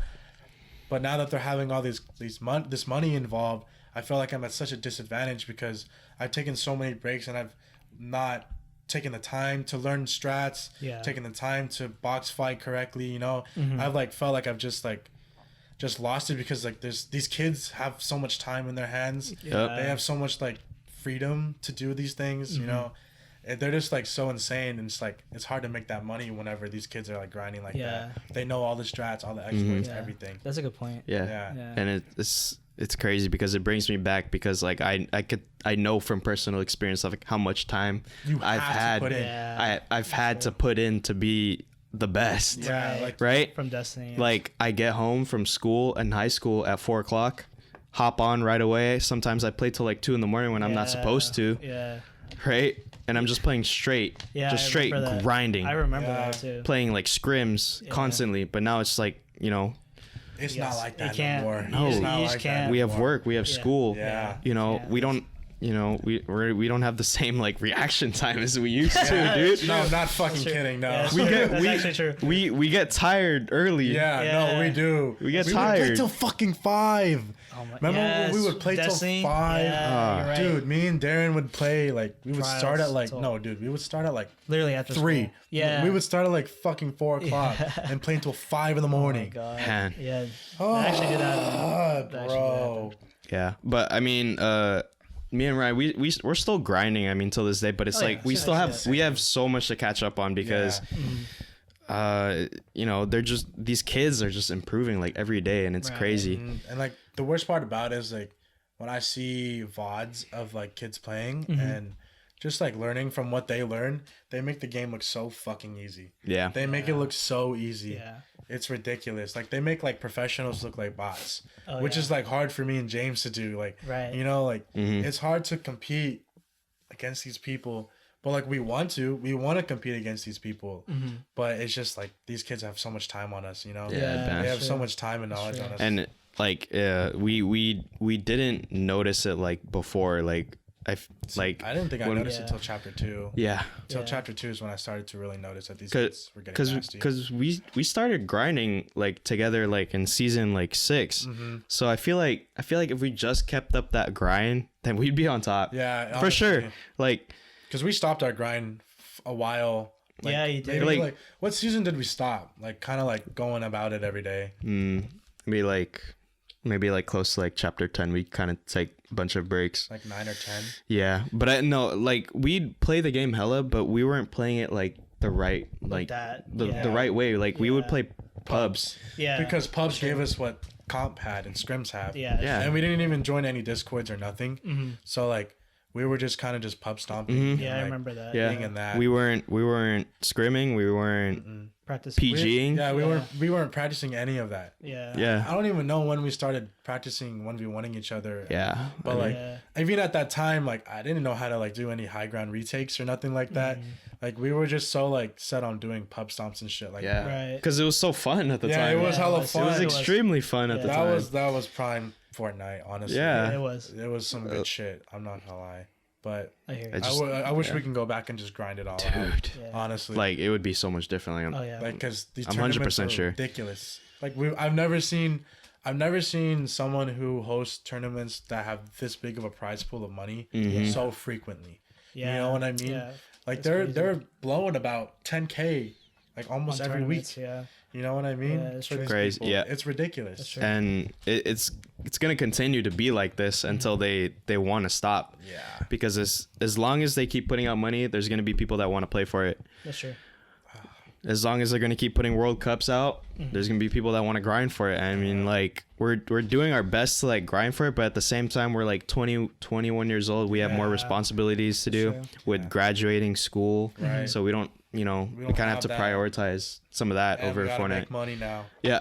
But now that they're having all this money involved, I feel like I'm at such a disadvantage because I've taken so many breaks and I've not taken the time to learn strats, taking the time to box fight correctly, you know. I've like felt like I've just lost it because like these kids have so much time in their hands. They have so much like freedom to do these things, you know. And they're just like so insane, and it's hard to make that money whenever these kids are like grinding like that. They know all the strats, all the exploits, everything. That's a good point. And it's crazy because it brings me back because like I know from personal experience of like how much time I've had to put in to be the best. Right? From Destiny. Like I get home from school and high school at 4:00, hop on right away. Sometimes I play till like 2 a.m. when I'm not supposed to. Right? And I'm just playing straight. Just straight grinding. I remember that too. Playing like scrims constantly. But now it's like, you know, it's not like that anymore. No, we have work, we have school. You know, we don't. You know, we don't have the same like reaction time as we used to, dude. No, not fucking kidding. No, we get tired early. No, we do. We get tired. We play till fucking 5. Remember when we would play Destiny? till 5? Right. Dude, me and Darren would play like we would start at like we would start at like literally after 3. School. Yeah, we would start at like fucking 4:00 and play until 5 in the morning. Oh my God. Man. Yeah, I actually did that, bro. Yeah, but I mean, me and Ryan, we're still grinding. I mean, till this day, but it's like we still have so much to catch up on because, you know, these kids are just improving like every day, and it's crazy. And like the worst part about it is like when I see VODs of like kids playing and just like learning from what they learn, they make the game look so fucking easy. Yeah, they make it look so easy. It's ridiculous. Like they make like professionals look like bots, which is like hard for me and James to do. Like, you know, like it's hard to compete against these people, but like we want to compete against these people, but it's just like these kids have so much time on us, you know. They have so much time and knowledge on us. And like we didn't notice it like before. Like I didn't think I noticed it until chapter 2. Until chapter 2 is when I started to really notice that these kids were getting nasty. Because we started grinding like together like in season like 6. So I feel like if we just kept up that grind, then we'd be on top. Yeah, for sure. Like because we stopped our grind a while. Like, you did. Maybe like what season did we stop? Like kind of like going about it every day. Maybe like close to like chapter 10, we kind of take a bunch of breaks. Like 9 or 10. Yeah, but I know like we'd play the game hella, but we weren't playing it like the right the right way. Like we would play pubs. Yeah, because pubs gave us what comp had and scrims have. Yeah, and we didn't even join any discords or nothing. So like we were just kind of just pub stomping. Yeah, I remember that. Yeah, being in that. We weren't scrimming. We weren't practicing. PGing. We weren't practicing any of that. Yeah. I don't even know when we started practicing 1v1ing each other. Yeah. But like even at that time, like I didn't know how to like do any high ground retakes or nothing like that. Like we were just so like set on doing pub stomps and shit like that. Right. Because it was so fun at the time. Yeah, it was hella fun. It was extremely fun at the time. That was prime Fortnite, honestly. Yeah. It was some good shit. I'm not gonna lie. But I wish we can go back and just grind it all out. Honestly, like it would be so much different. Like because these I'm tournaments 100% are sure. ridiculous. Like I've never seen someone who hosts tournaments that have this big of a prize pool of money so frequently. You know what I mean? Yeah. Like they're blowing about 10K like almost every week. Yeah. You know what I mean? Yeah, it's crazy. People. Yeah, it's ridiculous. And it's gonna continue to be like this until they want to stop. Yeah. Because as long as they keep putting out money, there's gonna be people that want to play for it. That's true. As long as they're gonna keep putting World Cups out, there's gonna be people that want to grind for it. I mean, like we're doing our best to like grind for it, but at the same time, we're like 20, 21 years old. We have more responsibilities to do with graduating school. Right. So we don't. You know, we kind of have to prioritize some of that over Fortnite. Fortnite. Make money now. Yeah.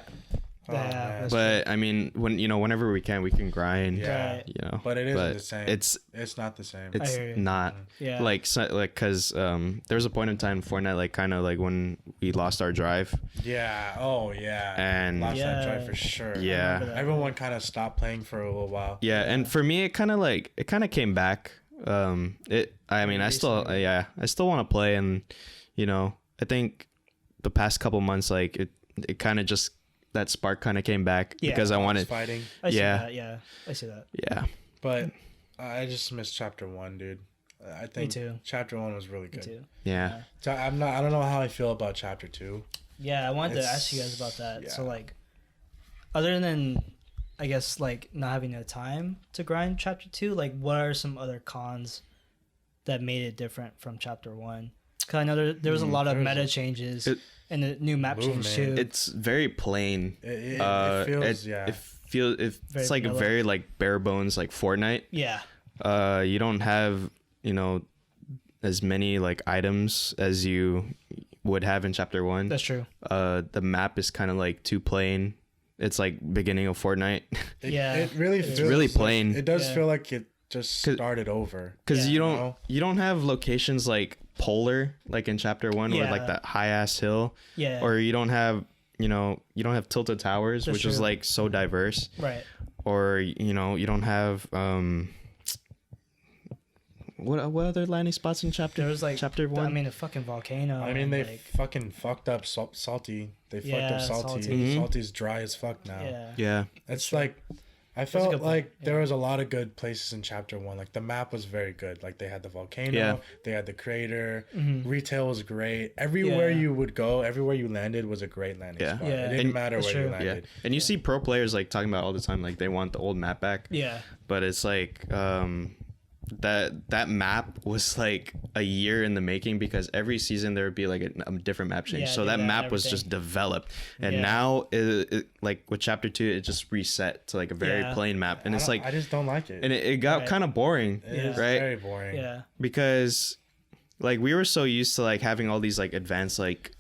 Oh, man. But I mean, whenever we can grind. Yeah. Right. You know, But it isn't the same. It's not the same. It's hear you. not Yeah. like because there was a point in time in Fortnite, like kind of like when we lost our drive. Yeah. Oh yeah. And lost that Yeah. drive for sure. Yeah. Everyone kind of stopped playing for a little while. Yeah, and for me, it kind of came back. I still want to play, and I think the past couple months, like it kind of just that spark kind of came back because I wanted fighting. I see Yeah. that. Yeah, I see that. Yeah, But I just missed chapter 1, dude. I think too. chapter 1 was really Me good. too. yeah. So I don't know how I feel about chapter 2. Yeah, I wanted to It's- ask you guys about that. yeah. So like, other than I guess like not having the time to grind chapter 2, like what are some other cons that made it different from chapter 1? Because I know there was a lot of there's meta changes It- and the new map change Movement. too. It's very plain. It feels It's Very like vanilla. a very like bare bones like Fortnite. Yeah, You don't have as many like items as you would have in chapter 1. that's true. The map is kind of like too plain. It's like beginning of Fortnite. Yeah. It really It's feels really like- plain. It does Yeah. feel like it just 'Cause- started over. Because Yeah. you don't have locations like polar like in chapter 1 where like Yeah. that high ass hill, Yeah, or you don't have tilted towers, That's which is true. like so diverse, right. or you don't have what other landing spots in chapter There was like chapter 1? I mean, a fucking volcano. I mean, and, they like, fucking fucked up Salty. They fucked Yeah, up Salty. Salty. Mhm. Salty's dry as fuck now. yeah. yeah, It's like I a felt good point, like there yeah. was a lot of good places in chapter 1. Like the map was very good. Like they had the volcano, Yeah. they had the crater. Mhm. Retail was great. Everywhere Yeah. you would go, everywhere you landed was a great landing Yeah. spot. Yeah. It didn't And- matter That's where you true. yeah. landed. And you see pro players like talking about all the time like they want the old map back, Yeah, but it's like that map was like a year in the making because every season there would be like a different map change. Yeah, So do that that map was everything. just developed, and Yeah. now it like with chapter 2 it just reset to like a very Yeah. plain map, and it's like I just don't like it. and it got Right. kind of boring, It is right? very boring. yeah, Because like we were so used to like having all these like advanced like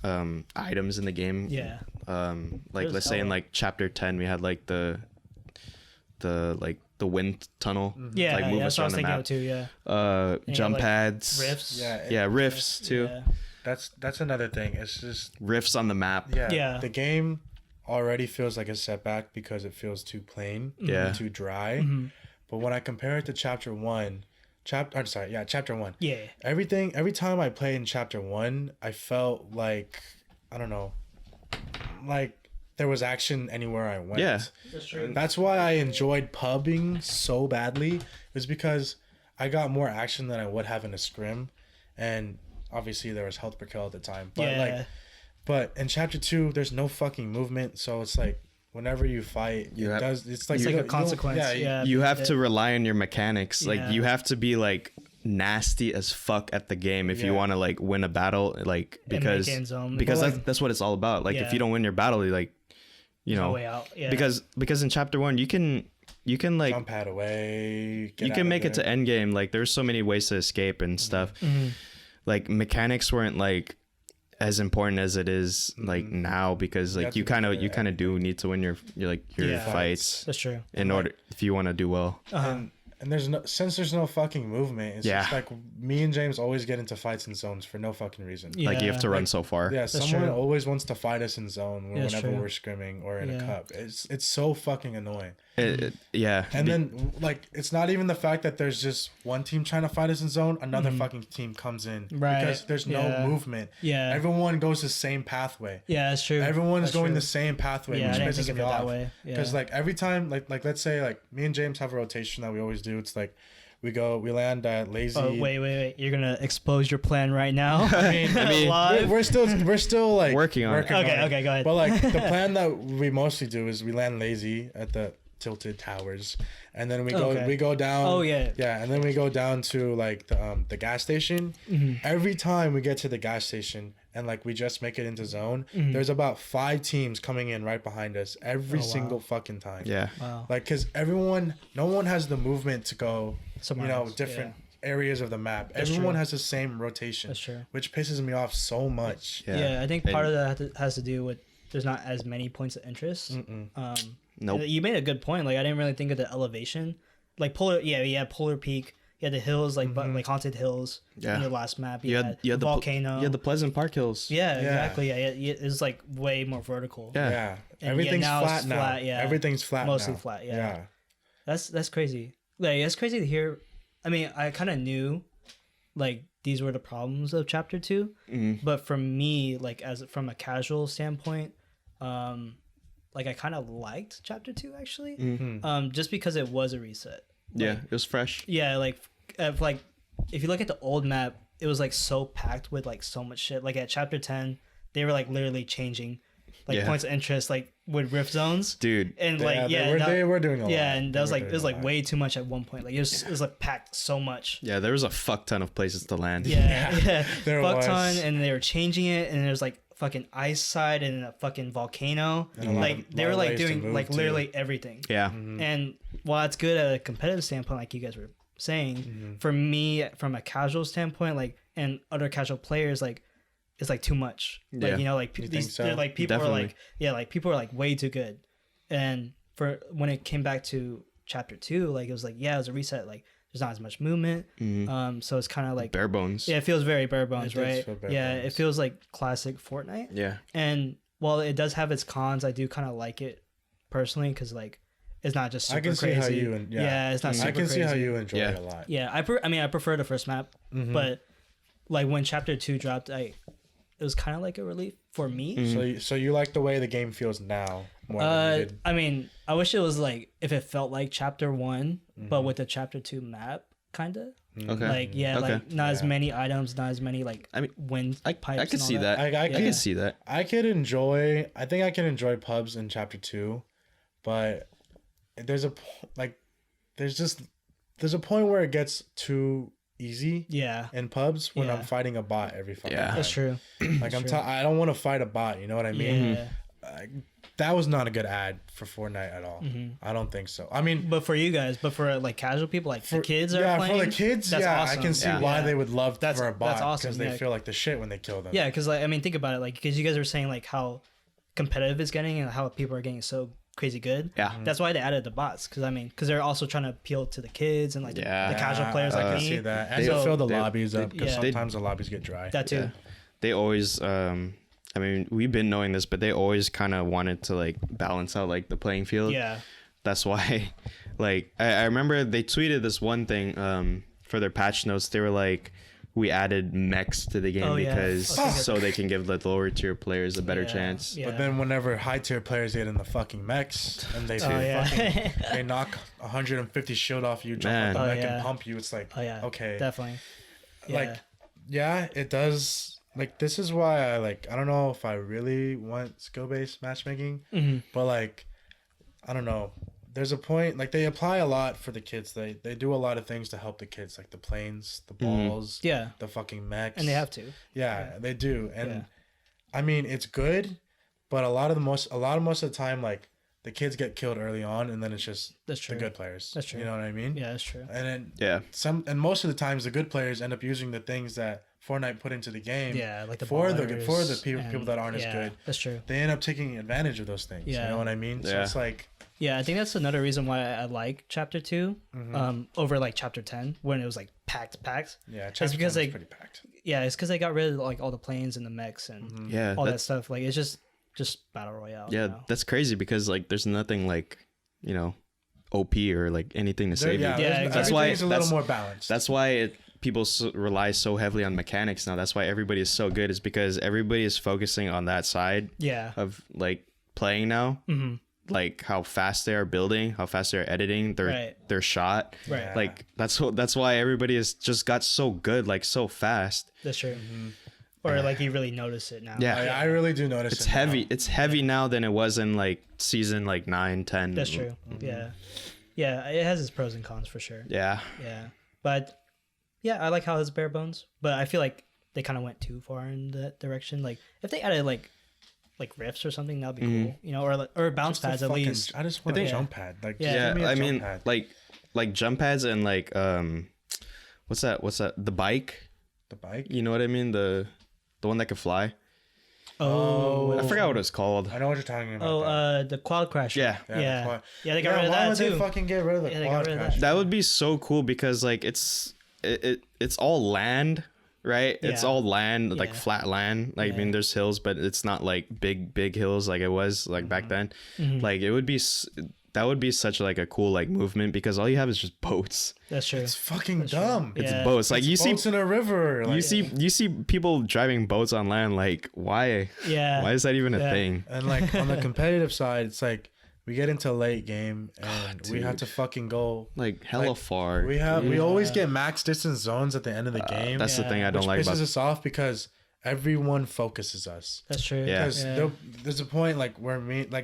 items in the game. yeah. Like There's let's say in hella- like chapter 10 we had like the wind tunnel, Yeah, like move yeah, us that's what I was around the thinking map. of too. Yeah, Jump like, pads, rifts. Yeah, rifts too, Yeah. that's another thing. It's just rifts on the map. Yeah. The game already feels like a setback because it feels too plain, Yeah. too dry. Mm-hmm. But when I compare it to chapter 1, chapter 1. Yeah, Every time I played in chapter 1, I felt like I don't know, like there was action anywhere I went. Yeah. that's true. That's why I enjoyed pubbing so badly. It was because I got more action than I would have in a scrim, and obviously there was health per kill at the time. But Yeah, but in chapter 2, there's no fucking movement, so it's like whenever you fight, You have- it's like it's like you a don't- consequence. Yeah, You have to rely on your mechanics. Like Yeah. you have to be like nasty as fuck at the game if you Yeah. want to like win a battle, like And make because it in zone. because But, that's what it's all about. Like if Yeah. you don't win your battle, you like No way out. Yeah, because in chapter 1 you can like jump pad away. you can make it to end game. Like there's so many ways to escape and stuff. Mm-hmm. Like mechanics weren't like as important as it is like now because like have you to kind be of do need to win your Yeah. fights that's true. in order if you want to do well. Uh-huh. And there's no fucking movement. It's Yeah. just like me and James always get into fights in zones for no fucking reason. Yeah. Like you have to run so far. Yeah, someone true. always wants to fight us in zone Yeah, that's whenever true. we're scrimming or in Yeah. a cup. It's so fucking annoying. Yeah. And then like it's not even the fact that there's just one team trying to fight us in zone, another fucking team comes in. Right. Because there's no Yeah. movement. Yeah, Everyone goes the same pathway. yeah, that's true. Everyone's That's going true. the same pathway, Yeah, I which didn't pisses think of me it that off. way. Because Yeah. like every time like let's say like me and James have a rotation that we always do. It's like we land at lazy. Oh wait! You're gonna expose your plan right now? I mean, Live? we're still like Working on it. Okay, go ahead. But like the plan that we mostly do is we land lazy at the tilted towers, and then Okay. we go down. Oh, yeah. and then we go down to like the gas station. Mm-hmm. Every time we get to the gas station and like we just make it into zone, Mm-hmm. there's about 5 teams coming in right behind us every Oh, wow. single fucking time. Yeah. Wow. Like because no one has the movement to go Somewhere else, different areas of the map. That's Everyone true. has the same rotation. That's true. Which pisses me off so much. Yeah, I think part And- of that has to do with there's not as many points of interest. Nope. You made a good point. Like I didn't really think of the elevation, like Polar. Yeah, you had Polar Peak. You had the hills, like like haunted hills. Yeah. In your last map, You had the the volcano. You had the Pleasant Park Hills. Yeah, exactly. Yeah, it was like way more vertical. Yeah. Everything's now flat it's now. flat, yeah. Everything's flat Mostly now. flat. Yeah. That's crazy. Like it's crazy to hear. I mean, I kind of knew, like these were the problems of Chapter 2, but for me, like as from a casual standpoint, like I kind of liked Chapter 2 actually, just because it was a reset. Yeah, it was fresh. Yeah, like if you look at the old map, it was like so packed with like so much shit. Like at Chapter 10, they were like literally changing like points of interest, like with rift zones, dude. And they were doing a lot. Yeah, and that was like it was like way too much at one point. Like it was like packed so much. Yeah, there was a fuck ton of places to land. Yeah, there fuck was. ton, and they were changing it, and there's like fucking ice side and a fucking volcano. Like they were like doing like literally everything. Yeah. And while that's good at a competitive standpoint, like you guys were saying, for me from a casual standpoint, like and other casual players, like it's like too much. Like you know, like these so? like people Definitely. are like like people are like way too good. And for when it came back to Chapter 2, like it was like it was a reset. Like there's not as much movement. So it's kind of like Bare bones. Yeah, it feels very bare bones, It does right? feel bare It bones. feels like classic Fortnite. Yeah. And while it does have its cons, I do kind of like it personally because like it's not just super I can crazy. see how you it's not super I can see how crazy. you enjoy it a lot. Yeah, I mean I prefer the first map, but like when Chapter 2 dropped, it was kind of like a relief for me. So you like the way the game feels now more than you did. I mean, I wish it was like if it felt like Chapter 1, but with the Chapter 2 map, kind of. Okay. Like like not as many items, not as many like I mean, wind I pipes. could see that. I I can see that. I think I can enjoy pubs in Chapter 2, but there's a point where it gets too easy. Yeah. In pubs when I'm fighting a bot every fucking time. That's true. Like I don't want to fight a bot. You know what I mean? Yeah. That was not a good ad for Fortnite at all. I don't think so. I mean, But for you guys, but for like casual people, like the kids are playing. for the kids, that's awesome. I can see why they would love for a bot that's awesome, because they feel like the shit when they kill them. Yeah, because like I mean, think about it, like because you guys were saying like how competitive it's getting and how people are getting so crazy good. Yeah. That's why they added the bots because I mean, because they're also trying to appeal to the kids and like the casual players like I me. see that. And to fill the lobbies up because yeah. sometimes the lobbies get dry. That too. Yeah. They always I mean, we've been knowing this, but they always kind of wanted to like balance out like the playing field. Yeah. That's why, like, I remember they tweeted this one thing for their patch notes. They were like, we added mechs to the game because so they can give the lower tier players a better chance. Yeah. But then whenever high tier players get in the fucking mechs and they they knock 150 shield off you, jump on the mech and pump you, it's like, okay. Definitely. Like, it does. Like, this is why I don't know if I really want skill-based matchmaking, but like, I don't know. There's a point, like they apply a lot for the kids. They do a lot of things to help the kids, like the planes, the balls, the fucking mechs. And they have to. Yeah, they do. And I mean, it's good, but most of the time, like the kids get killed early on, and then it's just the good players. That's true. You know what I mean? Yeah, that's true. And then most of the times, the good players end up using the things that Fortnite put into the game. Yeah, like the for the ballers people that aren't as good. That's true. They end up taking advantage of those things. Yeah. You know what I mean? So it's like. Yeah, I think that's another reason why I like Chapter 2 over like Chapter 10 when it was like packed. Yeah, Chapter 10 was pretty packed. Yeah, it's because they got rid of like all the planes and the mechs and all that stuff. Like it's just battle royale. Yeah, that's crazy because like there's nothing like, you know, OP or like anything to save you. Exactly. That's why it's a little more balanced. That's why people rely so heavily on mechanics now. That's why everybody is so good, is because everybody is focusing on that side of like playing now. Like how fast they are building, how fast they're editing their shot. Right. Like that's why everybody has just got so good, like so fast. That's true. Or like you really notice it now. Yeah. I really do notice it's heavy. Now. It's heavy now than it was in like season like 9, 10. That's true. Yeah, it has its pros and cons for sure. Yeah. But I like how it's bare bones, but I feel like they kind of went too far in that direction. Like if they added like rifts or something, that'd be cool, you know, or bounce pads at least. I just want a jump pad. Like, I mean, pad. like jump pads and like what's that? The bike. The bike. You know what I mean? The one that can fly. Oh, I forgot what it's called. I know what you're talking about. the quad crasher. Yeah. Yeah, they got rid of why that would too. they fucking get rid of the Yeah, they quad got rid of crasher? That would be so cool because like it's all land, right? It's Yeah. all land, like Yeah. flat land. Like I mean, there's hills, but it's not like big hills like it was like back then. Like it would be. That would be such like a cool like movement because all you have is just boats. That's true. It's fucking dumb. It's Yeah. boats. Like It's you see boats in a river. Like, you see people driving boats on land. Like why? Yeah. Why is that even a Yeah. thing? and like on the competitive side, it's like we get into a late game and we have to fucking go. Like hella Like, far. We always get max distance zones at the end of the game. That's the thing I don't which like pisses about. us off because everyone focuses us. That's true. Yeah. Because there's a point like where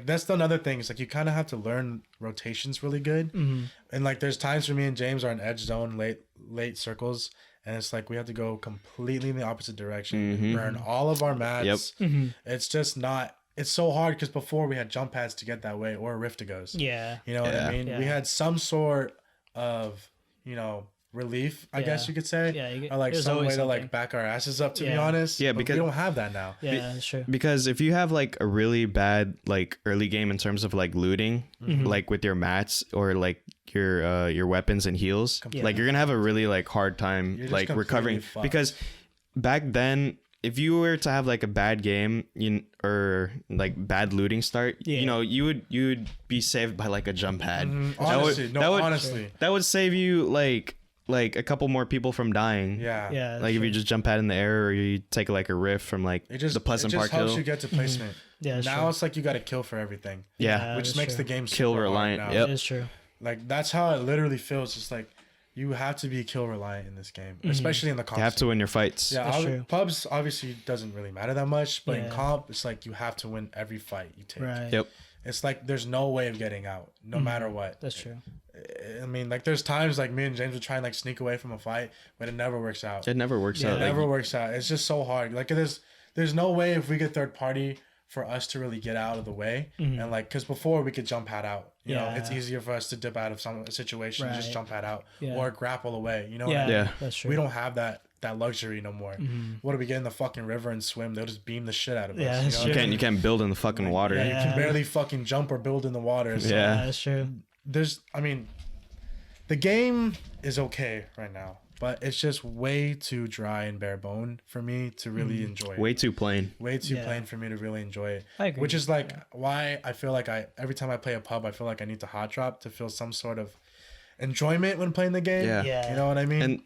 that's another thing. It's like you kind of have to learn rotations really good, and like there's times where me and James are in edge zone late circles, and it's like we have to go completely in the opposite direction, and burn all of our mats. It's just not. It's so hard because before we had jump pads to get that way or riftigos. Yeah. You know what I mean? Yeah. We had some sort of relief, I guess you could say. Yeah, or like there's some way always to like something. back our asses up, to be Yeah. honest. Yeah, But because- we don't have that now. Yeah, that's true. Because if you have like a really bad like early game in terms of like looting, like with your mats or like your weapons and heals, like you're gonna have a really like hard time just like recovering completely fucked. because back then if you were to have like a bad game or like bad looting start, you would be saved by like a jump pad. Honestly, honestly. That would save you like a couple more people from dying. Yeah. Yeah. Like if you just jump pad in the air or you take like a rift from like the Pleasant Park helps hill. you get to placement. Yeah, that's now true. it's like you got to kill for everything. Yeah. Which that's makes true. the game Kill super hard reliant, now. yep. It is true. Like that's how it literally feels. Just like you have to be kill reliant in this game, especially in the comp. You have to win your fights. Yeah, That's true. pubs obviously doesn't really matter that much, but in Yeah. comp, it's like you have to win every fight you take. Right. Yep. It's like there's no way of getting out, no matter what. That's true. I mean, like there's times like me and James would try and like sneak away from a fight, but it never works out. It never works out. It never works out. It's just so hard. Like there's no way if we get third party for us to really get out of the way, and like because before we could jump pad out. You know, it's easier for us to dip out of a situation, and just Right. jump pad out Yeah. or grapple away. You know, what Yeah. I mean? Yeah. That's true. We don't have that luxury no more. What do we get in the fucking river and swim? They'll just beam the shit out of Yeah, us. that's You know? true. You can't build in the fucking water. Yeah, you Yeah. can barely fucking jump or build in the water. So Yeah. That's true. I mean, the game is okay right now, but it's just way too dry and bare bone for me to really enjoy it. Way too plain. Way too Yeah. plain for me to really enjoy it. I agree. Which is like why I feel like every time I play a pub, I feel like I need to hot drop to feel some sort of enjoyment when playing the game. Yeah. Yeah. You know what I mean? And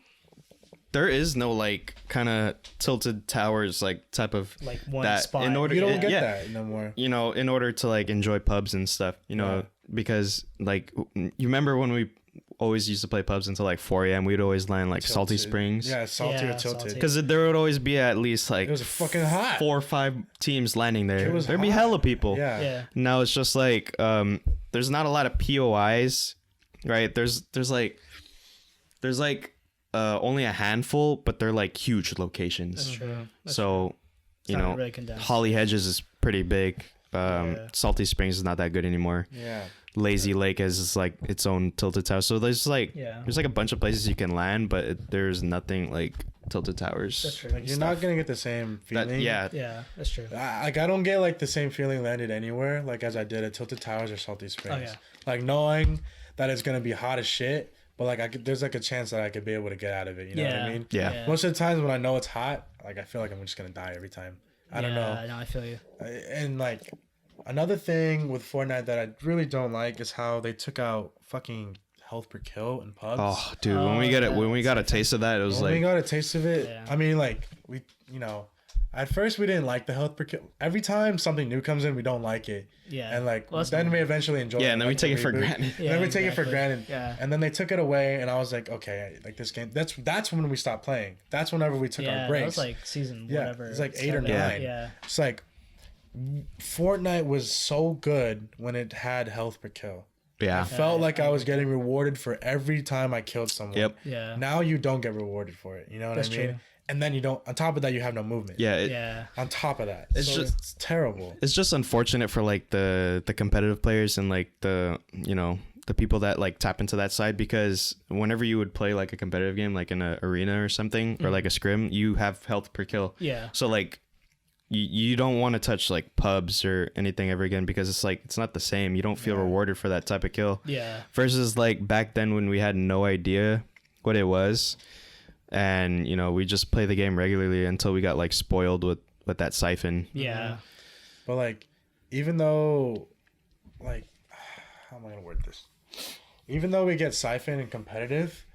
there is no like kind of tilted towers like type of Like one that spot. in order you don't get yeah, that no more. you know, in order to like enjoy pubs and stuff, you know, Yeah. because like you remember when we always used to play pubs until like 4 a.m. we'd always land like Salty Tilted. Springs. Yeah, salty Yeah, or tilted. salty. Because there would always be at least like It was fucking hot. 4 or 5 teams landing there. It was There'd be hot. hella people. Yeah. Yeah. Now it's just like there's not a lot of POIs, right? There's only a handful, but they're like huge locations. That's true. That's So you not know, really condensed. Holly Hedges is pretty big. Yeah. Salty Springs is not that good anymore. Yeah. Lazy Lake is like its own tilted tower. So there's like Yeah. there's like a bunch of places you can land, but there's nothing like tilted towers. That's true. Like you're not gonna get the same That- feeling. yeah, Yeah, that's true. I don't get like the same feeling landed anywhere like as I did at Tilted Towers or Salty Springs. Oh, yeah. Like knowing that it's gonna be hot as shit, but like there's like a chance that I could be able to get out of it. You know what I mean? Yeah. Most of the times when I know it's hot, like I feel like I'm just gonna die every time. I don't know. I know. I feel you. And like another thing with Fortnite that I really don't like is how they took out fucking health per kill in pubs. Oh, dude, when we got a taste of that, it was When we like got a taste of it, Yeah. I mean, like at first we didn't like the health per kill. Every time something new comes in, we don't like it. Yeah. And like Well, that's then normal. we eventually enjoy it. yeah, and then we like take the it for reboot. granted. Yeah, Then we take it for exactly. granted. Yeah. And then they took it away, and I was like, okay, like this game. That's when we stopped playing. That's whenever we took Yeah, our breaks. that was like season Yeah, whatever. it's like 8 or 7. 9. Yeah. It's like Fortnite was so good when it had health per kill. Yeah. I felt like I was getting rewarded for every time I killed someone. Yep. Yeah. Now you don't get rewarded for it. You know what That's I mean? true. And then you don't. On top of that, you have no movement. Yeah. Yeah. On top of that, It's so just- it's terrible. It's just unfortunate for like the competitive players and like the people that like tap into that side, because whenever you would play like a competitive game like in an arena or something or like a scrim, you have health per kill. Yeah. So like you don't want to touch like pubs or anything ever again, because it's like it's not the same. You don't feel rewarded for that type of kill. Yeah. Versus like back then when we had no idea what it was, and you know, we just play the game regularly until we got like spoiled with that siphon. Yeah. But like, even though, like, how am I gonna word this? Even though we get siphon and competitive,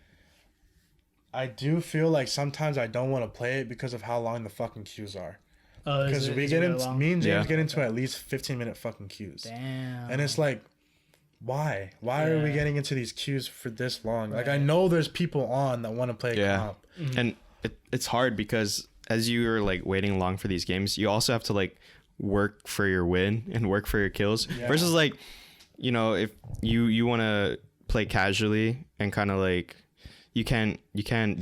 I do feel like sometimes I don't want to play it because of how long the fucking queues are. Because we get into, me and James get into at least 15-minute fucking queues. Damn. And it's like, why? Why are we getting into these queues for this long? Like, I know there's people on that want to play comp. And it's hard because as you are like waiting long for these games, you also have to like work for your win and work for your kills. Versus like, you know, if you want to play casually and kind of like, you can't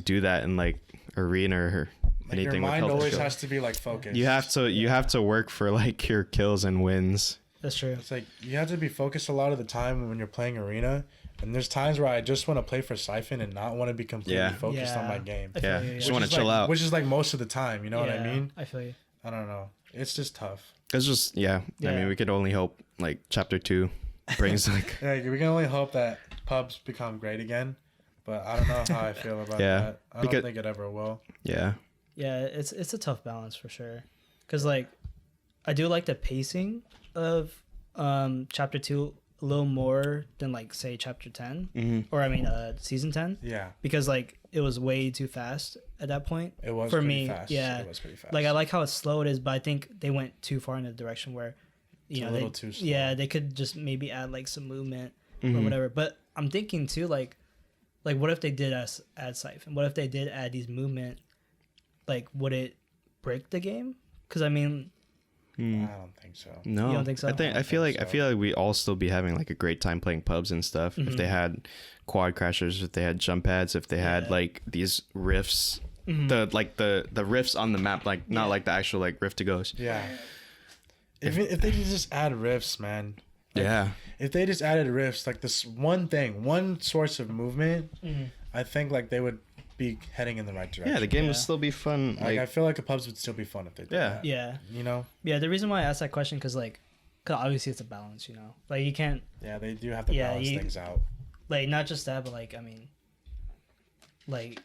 do that in like arena or anything. Your mind with always has to be like focused. You have to work for like your kills and wins. That's true. It's like you have to be focused a lot of the time when you're playing arena, and there's times where I just want to play for siphon and not want to be completely focused on my game. Just want to chill out, which is like most of the time. You know what I mean? I feel you. I don't know. It's just tough. It's just I mean, we could only hope like chapter 2 brings like we can only hope that pubs become great again, but I don't know how I feel about that. I don't think it ever will. Yeah, it's a tough balance for sure, because like I do like the pacing of chapter 2 a little more than like say chapter 10 or I mean season 10. Yeah, because like it was way too fast at that point. It was for pretty me. fast. Yeah, it was pretty fast. like I like how slow it is, but I think they went too far in a direction where a little too slow. Yeah, they could just maybe add like some movement or whatever. But I'm thinking too, like what if they did add siphon? What if they did add these movement? Like, would it break the game? Because I mean, I don't think so. No, you don't think so? I feel like we all still be having like a great time playing pubs and stuff. If they had quad crashers, if they had jump pads, if they had like these rifts, the rifts on the map, like not like the actual like rift to goes. Yeah. If they could just add rifts, man. Like, if they just added rifts, like this one source of movement, I think like they would be heading in the right direction. Yeah, the game would still be fun. Like I feel like the pubs would still be fun if they did that. Yeah. You know? Yeah, the reason why I asked that question, because obviously it's a balance, you know? Like, you can't... Yeah, they do have to balance things out. Like, not just that, but, like, I mean... Like,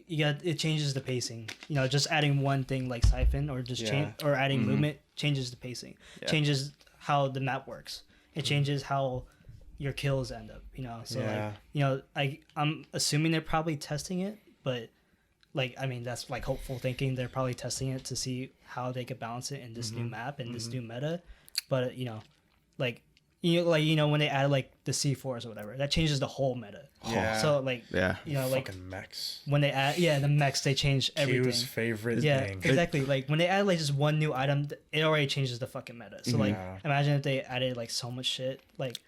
you got... It changes the pacing. You know, just adding one thing, like Siphon, or just or adding movement, changes the pacing. Yeah. Changes how the map works. It changes how your kills end up, you know? So, like, you know, I'm assuming they're probably testing it, but... Like, I mean, that's like hopeful thinking. They're probably testing it to see how they could balance it in this new map and this new meta. But you know, when they add like the C4s or whatever, that changes the whole meta. Yeah. So like, you know, like fucking mechs. When they add, the mechs, they change everything. Q's favorite thing. Exactly. Like when they add like just one new item, it already changes the fucking meta. So like, imagine if they added like so much shit, like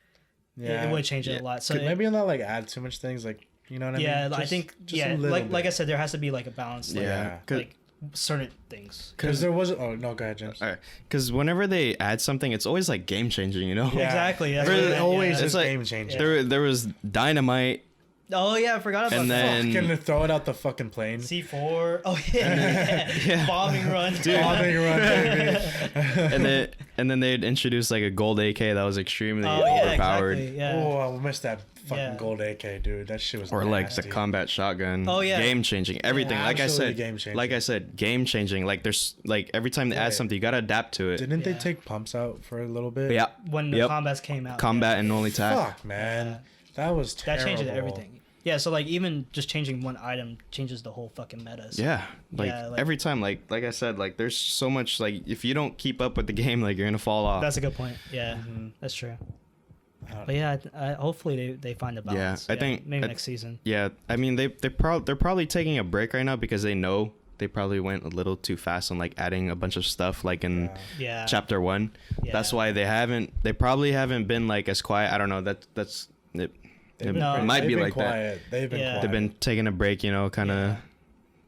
it would change it a lot. So maybe not like add too much things, like. You know what I mean? Yeah, I think like I said, there has to be like a balance. Like, like certain things. Because there was go ahead, James. All right, because whenever they add something, it's always like game changing. You know? Yeah. Exactly. It always is like, game changing. There was dynamite. Oh yeah, I forgot about and that. Then gonna throw it out the fucking plane. C4. Oh yeah. Bombing run. Dude. Bombing run, baby. and then they'd introduce like a gold AK that was extremely overpowered. Exactly. Yeah. Oh, I missed that fucking gold AK, dude. That shit was. Or nasty. like the combat shotgun. Oh yeah. Game changing. Everything. Yeah, like I said. Game changing. Like there's like every time they add something, you gotta adapt to it. Didn't they take pumps out for a little bit? Yeah. When the combats came out. Combat and only tag. Fuck, man. That was terrible. That changes everything. Yeah, so like even just changing one item changes the whole fucking meta. So, yeah, like every time, like I said, like there's so much, like if you don't keep up with the game, like you're gonna fall off. That's a good point. Yeah, that's true. But yeah, hopefully they find a balance. Yeah, I think maybe next season. Yeah, I mean they're probably taking a break right now because they know they probably went a little too fast on like adding a bunch of stuff like in chapter 1. Yeah. That's why they probably haven't been like as quiet. I don't know. That's it. It might be like quiet. that. They've been quiet. They've been taking a break, you know, kind of.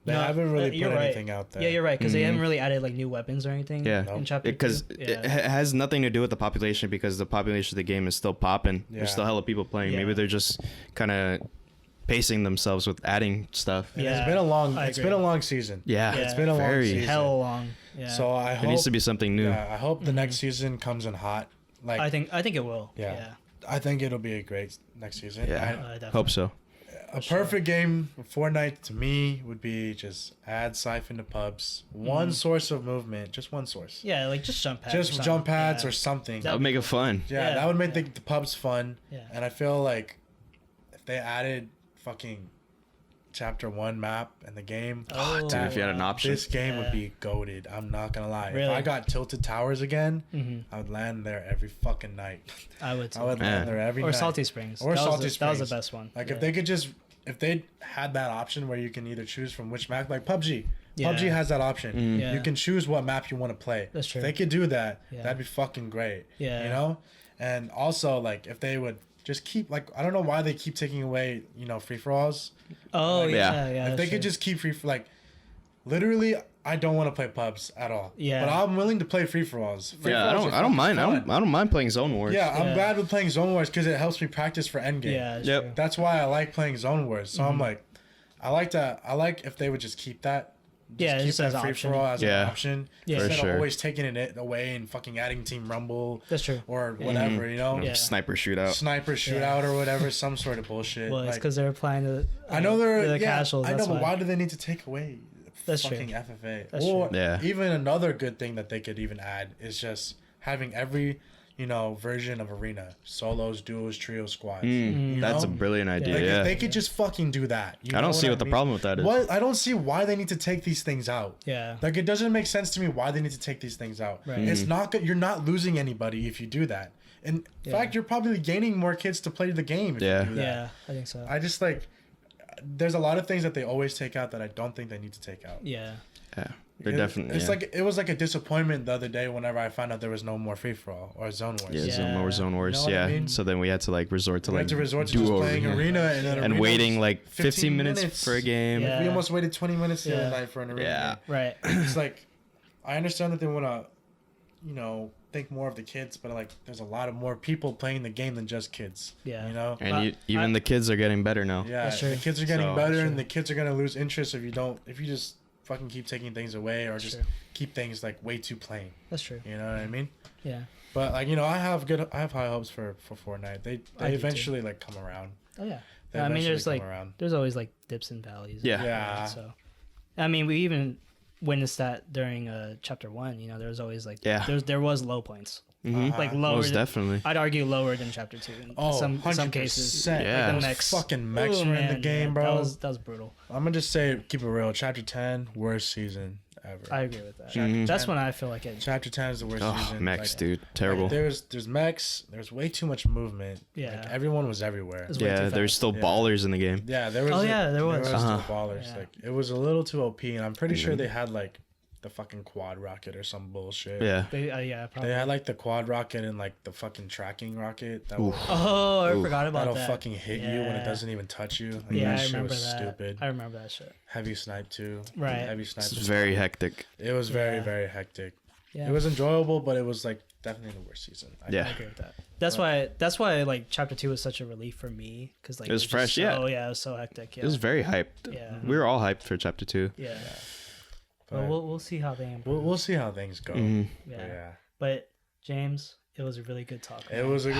They haven't really put anything out there. Yeah, you're right, because they haven't really added like new weapons or anything. Yeah, in chapter 2. Because it has nothing to do with the population, because the population of the game is still popping. There's still hella people playing. Maybe they're just kind of pacing themselves with adding stuff. And Yeah, it's been a long season. Yeah, It's been a long very. season. hell long. Yeah. So I hope There needs to be something new. Yeah, I hope the next season comes in hot. Like I think it will. Yeah. Yeah. I think it'll be a great next season. Yeah. Definitely. Hope so. A perfect game for Fortnite to me would be just add Siphon to pubs. One source of movement, just one source. Yeah, like just jump pads. Just jump pads or something. That would make it fun. Yeah, that would make the pubs fun. Yeah. And I feel like if they added fucking chapter 1 map in the game, Oh, Dude, if you had an option. this game would be goated. I'm not gonna lie. Really? If I got Tilted Towers again, I would land there every fucking night. I would. Too. I would land there every night. Or Salty Springs. Or Salty That was Springs. the best one. Like Yeah. if they had that option where you can either choose from which map, like PUBG. Yeah. PUBG has that option. Yeah. You can choose what map you want to play. That's true. If they could do that, Yeah. that'd be fucking great. Yeah. You know? And also, like, if they would just keep, like, I don't know why they keep taking away, free-for-alls. Oh, Like, yeah. If they could just keep like, literally, I don't want to play pubs at all. Yeah. But I'm willing to play free-for-alls. Yeah, I don't mind. I don't mind playing Zone Wars. Yeah, I'm Yeah. glad with playing Zone Wars because it helps me practice for endgame. Yeah. That's Yep. true. That's why I like playing Zone Wars. So I'm like, I like if they would just keep that. Yeah, keep just as an free option. for all as Yeah. an option. Yeah. Instead For sure. of always taking it away and fucking adding Team Rumble That's true. or whatever, Yeah. Sniper shootout. Sniper shootout or whatever, some sort of bullshit. Well, it's Like, because they're applying the. I know they're the casuals. I know, That's but why do they need to take away That's fucking true. FFA? That's Or true. Yeah. even another good thing that they could even add is just having every version of arena, solos, duos, trios, squads. That's a know? brilliant idea. Like Yeah. if they could just fucking do that. I don't see what the problem with that is. What I don't see why they need to take these things out. Yeah. Like it doesn't make sense to me why they need to take these things out. Right. It's not good. You're not losing anybody if you do that. In fact, you're probably gaining more kids to play the game if Yeah. you do that. Yeah, I think so. I just like there's a lot of things that they always take out that I don't think they need to take out. Yeah. Yeah. They're definitely. It's like it was like a disappointment the other day whenever I found out there was no more free for all or zone wars. Yeah, Yeah. Zone Wars. You know what I Yeah. mean? So then we had to resort to We had to resort to just duo playing arena and then and arena waiting was 15 minutes for a game. Yeah. We almost waited 20 minutes the Yeah. other night for an arena. Yeah. Right. Game. It's like I understand that they want to, think more of the kids, but like there's a lot of more people playing the game than just kids. Yeah. You know. And even the kids are getting better now. Yeah, That's true. the kids are getting So- better, That's and true. the kids are gonna lose interest if you just fucking keep taking things away or just true. keep things like way too plain. That's true. You know what I mean? Yeah. But like I have high hopes for Fortnite. They I do eventually come around. Oh yeah. They I mean, eventually there's come around. there's always dips and valleys. Yeah. Yeah. So, I mean, we even witnessed that during chapter 1. There was always Yeah. there was low points. Mhm. Like lower. Most than- definitely. I'd argue lower than chapter 2 in Oh, some 100%. cases. Yeah. Like the Those mechs. fucking mechs Ooh, were in the man, game, yeah, bro. That was brutal. I'm gonna just say, keep it real. Chapter 10, worst season ever. I agree with that. Mhm. That's when I feel like it. Chapter 10 is the worst Oh, season. mechs, Like, dude. Terrible. there's mechs. There's way too much movement. Yeah. Like, everyone was everywhere. It was way Yeah, too there's fast. still Yeah. ballers in the game. Yeah, there was. Oh, yeah, there was. still Uh-huh. ballers. Yeah. Like it was a little too OP, and I'm pretty sure they had the fucking quad rocket or some bullshit. Yeah. Yeah, probably. They had the quad rocket and the fucking tracking rocket that will, Oh, I Ooh. forgot about that'll that. fucking hit you when it Yeah. doesn't even touch you. Like, Yeah, that I shit remember was that. stupid. I remember that shit. Heavy snipe too. Right. Heavy snipe. It's was very fun. hectic. It was very Yeah. very hectic. Yeah. It was enjoyable, but it was definitely the worst season. Yeah. I agree with that. That's why chapter 2 was such a relief for me because It was just fresh, yeah. Oh yeah, it was so hectic. Yeah. It was very hyped. Yeah. We were all hyped for chapter 2. Yeah. But Well, we'll see how they improve. we'll see how things go. Mhm. But Yeah. yeah. But James, it was a really good talk. It was a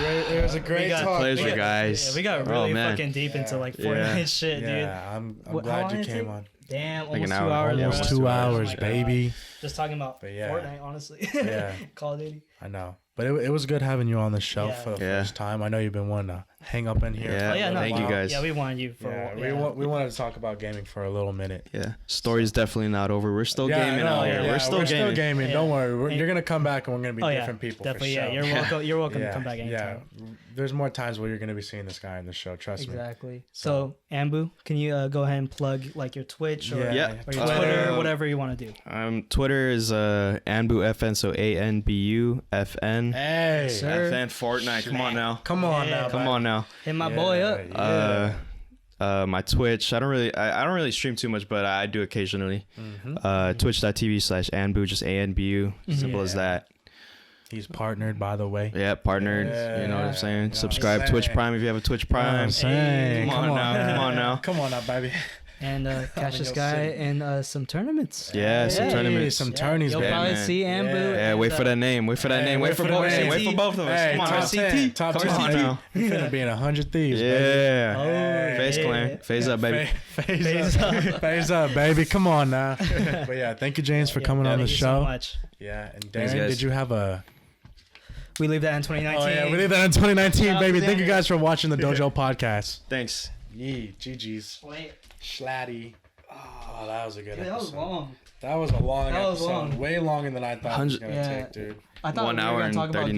great got- talk. Pleasure, man. guys. Yeah, we got Oh, really man. fucking deep into Yeah. Fortnite Yeah. shit, dude. Yeah, I'm How glad long you did it came take? on. Damn, Like almost an 2 hour. hours. Almost Almost bro. 2 Oh hours, my God. baby. Just talking about But yeah. Fortnite, honestly. Yeah. Call of Duty. I know. But it was good having you on the show Yeah. for the Yeah. first time. I know you've been wanting to hang up in here. Yeah. Oh yeah, no, Thank you, wow. guys. Yeah, we wanted you for. Yeah, we wanted to talk about gaming for a little minute. Yeah. Story's definitely not over. We're still Yeah, gaming no, out here. yeah, we're still gaming. Don't Yeah. worry. And- You're gonna come back and we're gonna be Oh yeah, different people. definitely. For Yeah, sure. you're welcome. You're welcome Yeah, to come back anytime. Yeah, there's more times where you're gonna be seeing this guy in the show. Trust me. Exactly. So, Anbu, can you go ahead and plug your Twitch or, Yeah. or your Uh, Twitter, whatever you want to do? Twitter is Anbu FN, so ANBU FN. Hey, Sir. FN Fortnite. Come on now. come on Yeah. now. Come on now. Hit my boy up. Yeah. My Twitch. I don't really stream too much, but I do occasionally. Mm-hmm. Twitch.tv/Anbu, just ANBU. Simple as Yeah. that. He's partnered, by the way. Yeah, partnered. Yeah. You know what I'm saying? You know Subscribe what I'm Twitch saying? Prime if you have a Twitch You know what Prime. I'm saying? Come on now. Come on now, baby. And catch this your guy city. in some tournaments. Yeah, some tournaments. Some tourneys, You'll baby. probably man. see Anbu. Yeah, wait for that name. Wait for that name. Wait for both. name. Wait for both of us. Hey, Come on top now. 10. Top Come 10. on now. You finna be in 100 Thieves, baby. Yeah. Oh, Face yeah. clan. Phase up, baby. Phase up. Phase up, baby. Come on now. But yeah, thank you, James, for coming on the Thank you show. so much. Yeah, and Thanks, Darren, guys. did you have a... We leave that in 2019. Oh, yeah, we leave that in 2019, Shout out baby. to Thank you Xander. guys for watching the Dojo podcast. Thanks. Yee, GG's. Wait, Schlatty. Oh, that was a good dude, that was episode. long. That was a long That was episode. long. Way longer than I thought it was 100 going to take, dude. I thought 1 we were hour gonna and talk about 30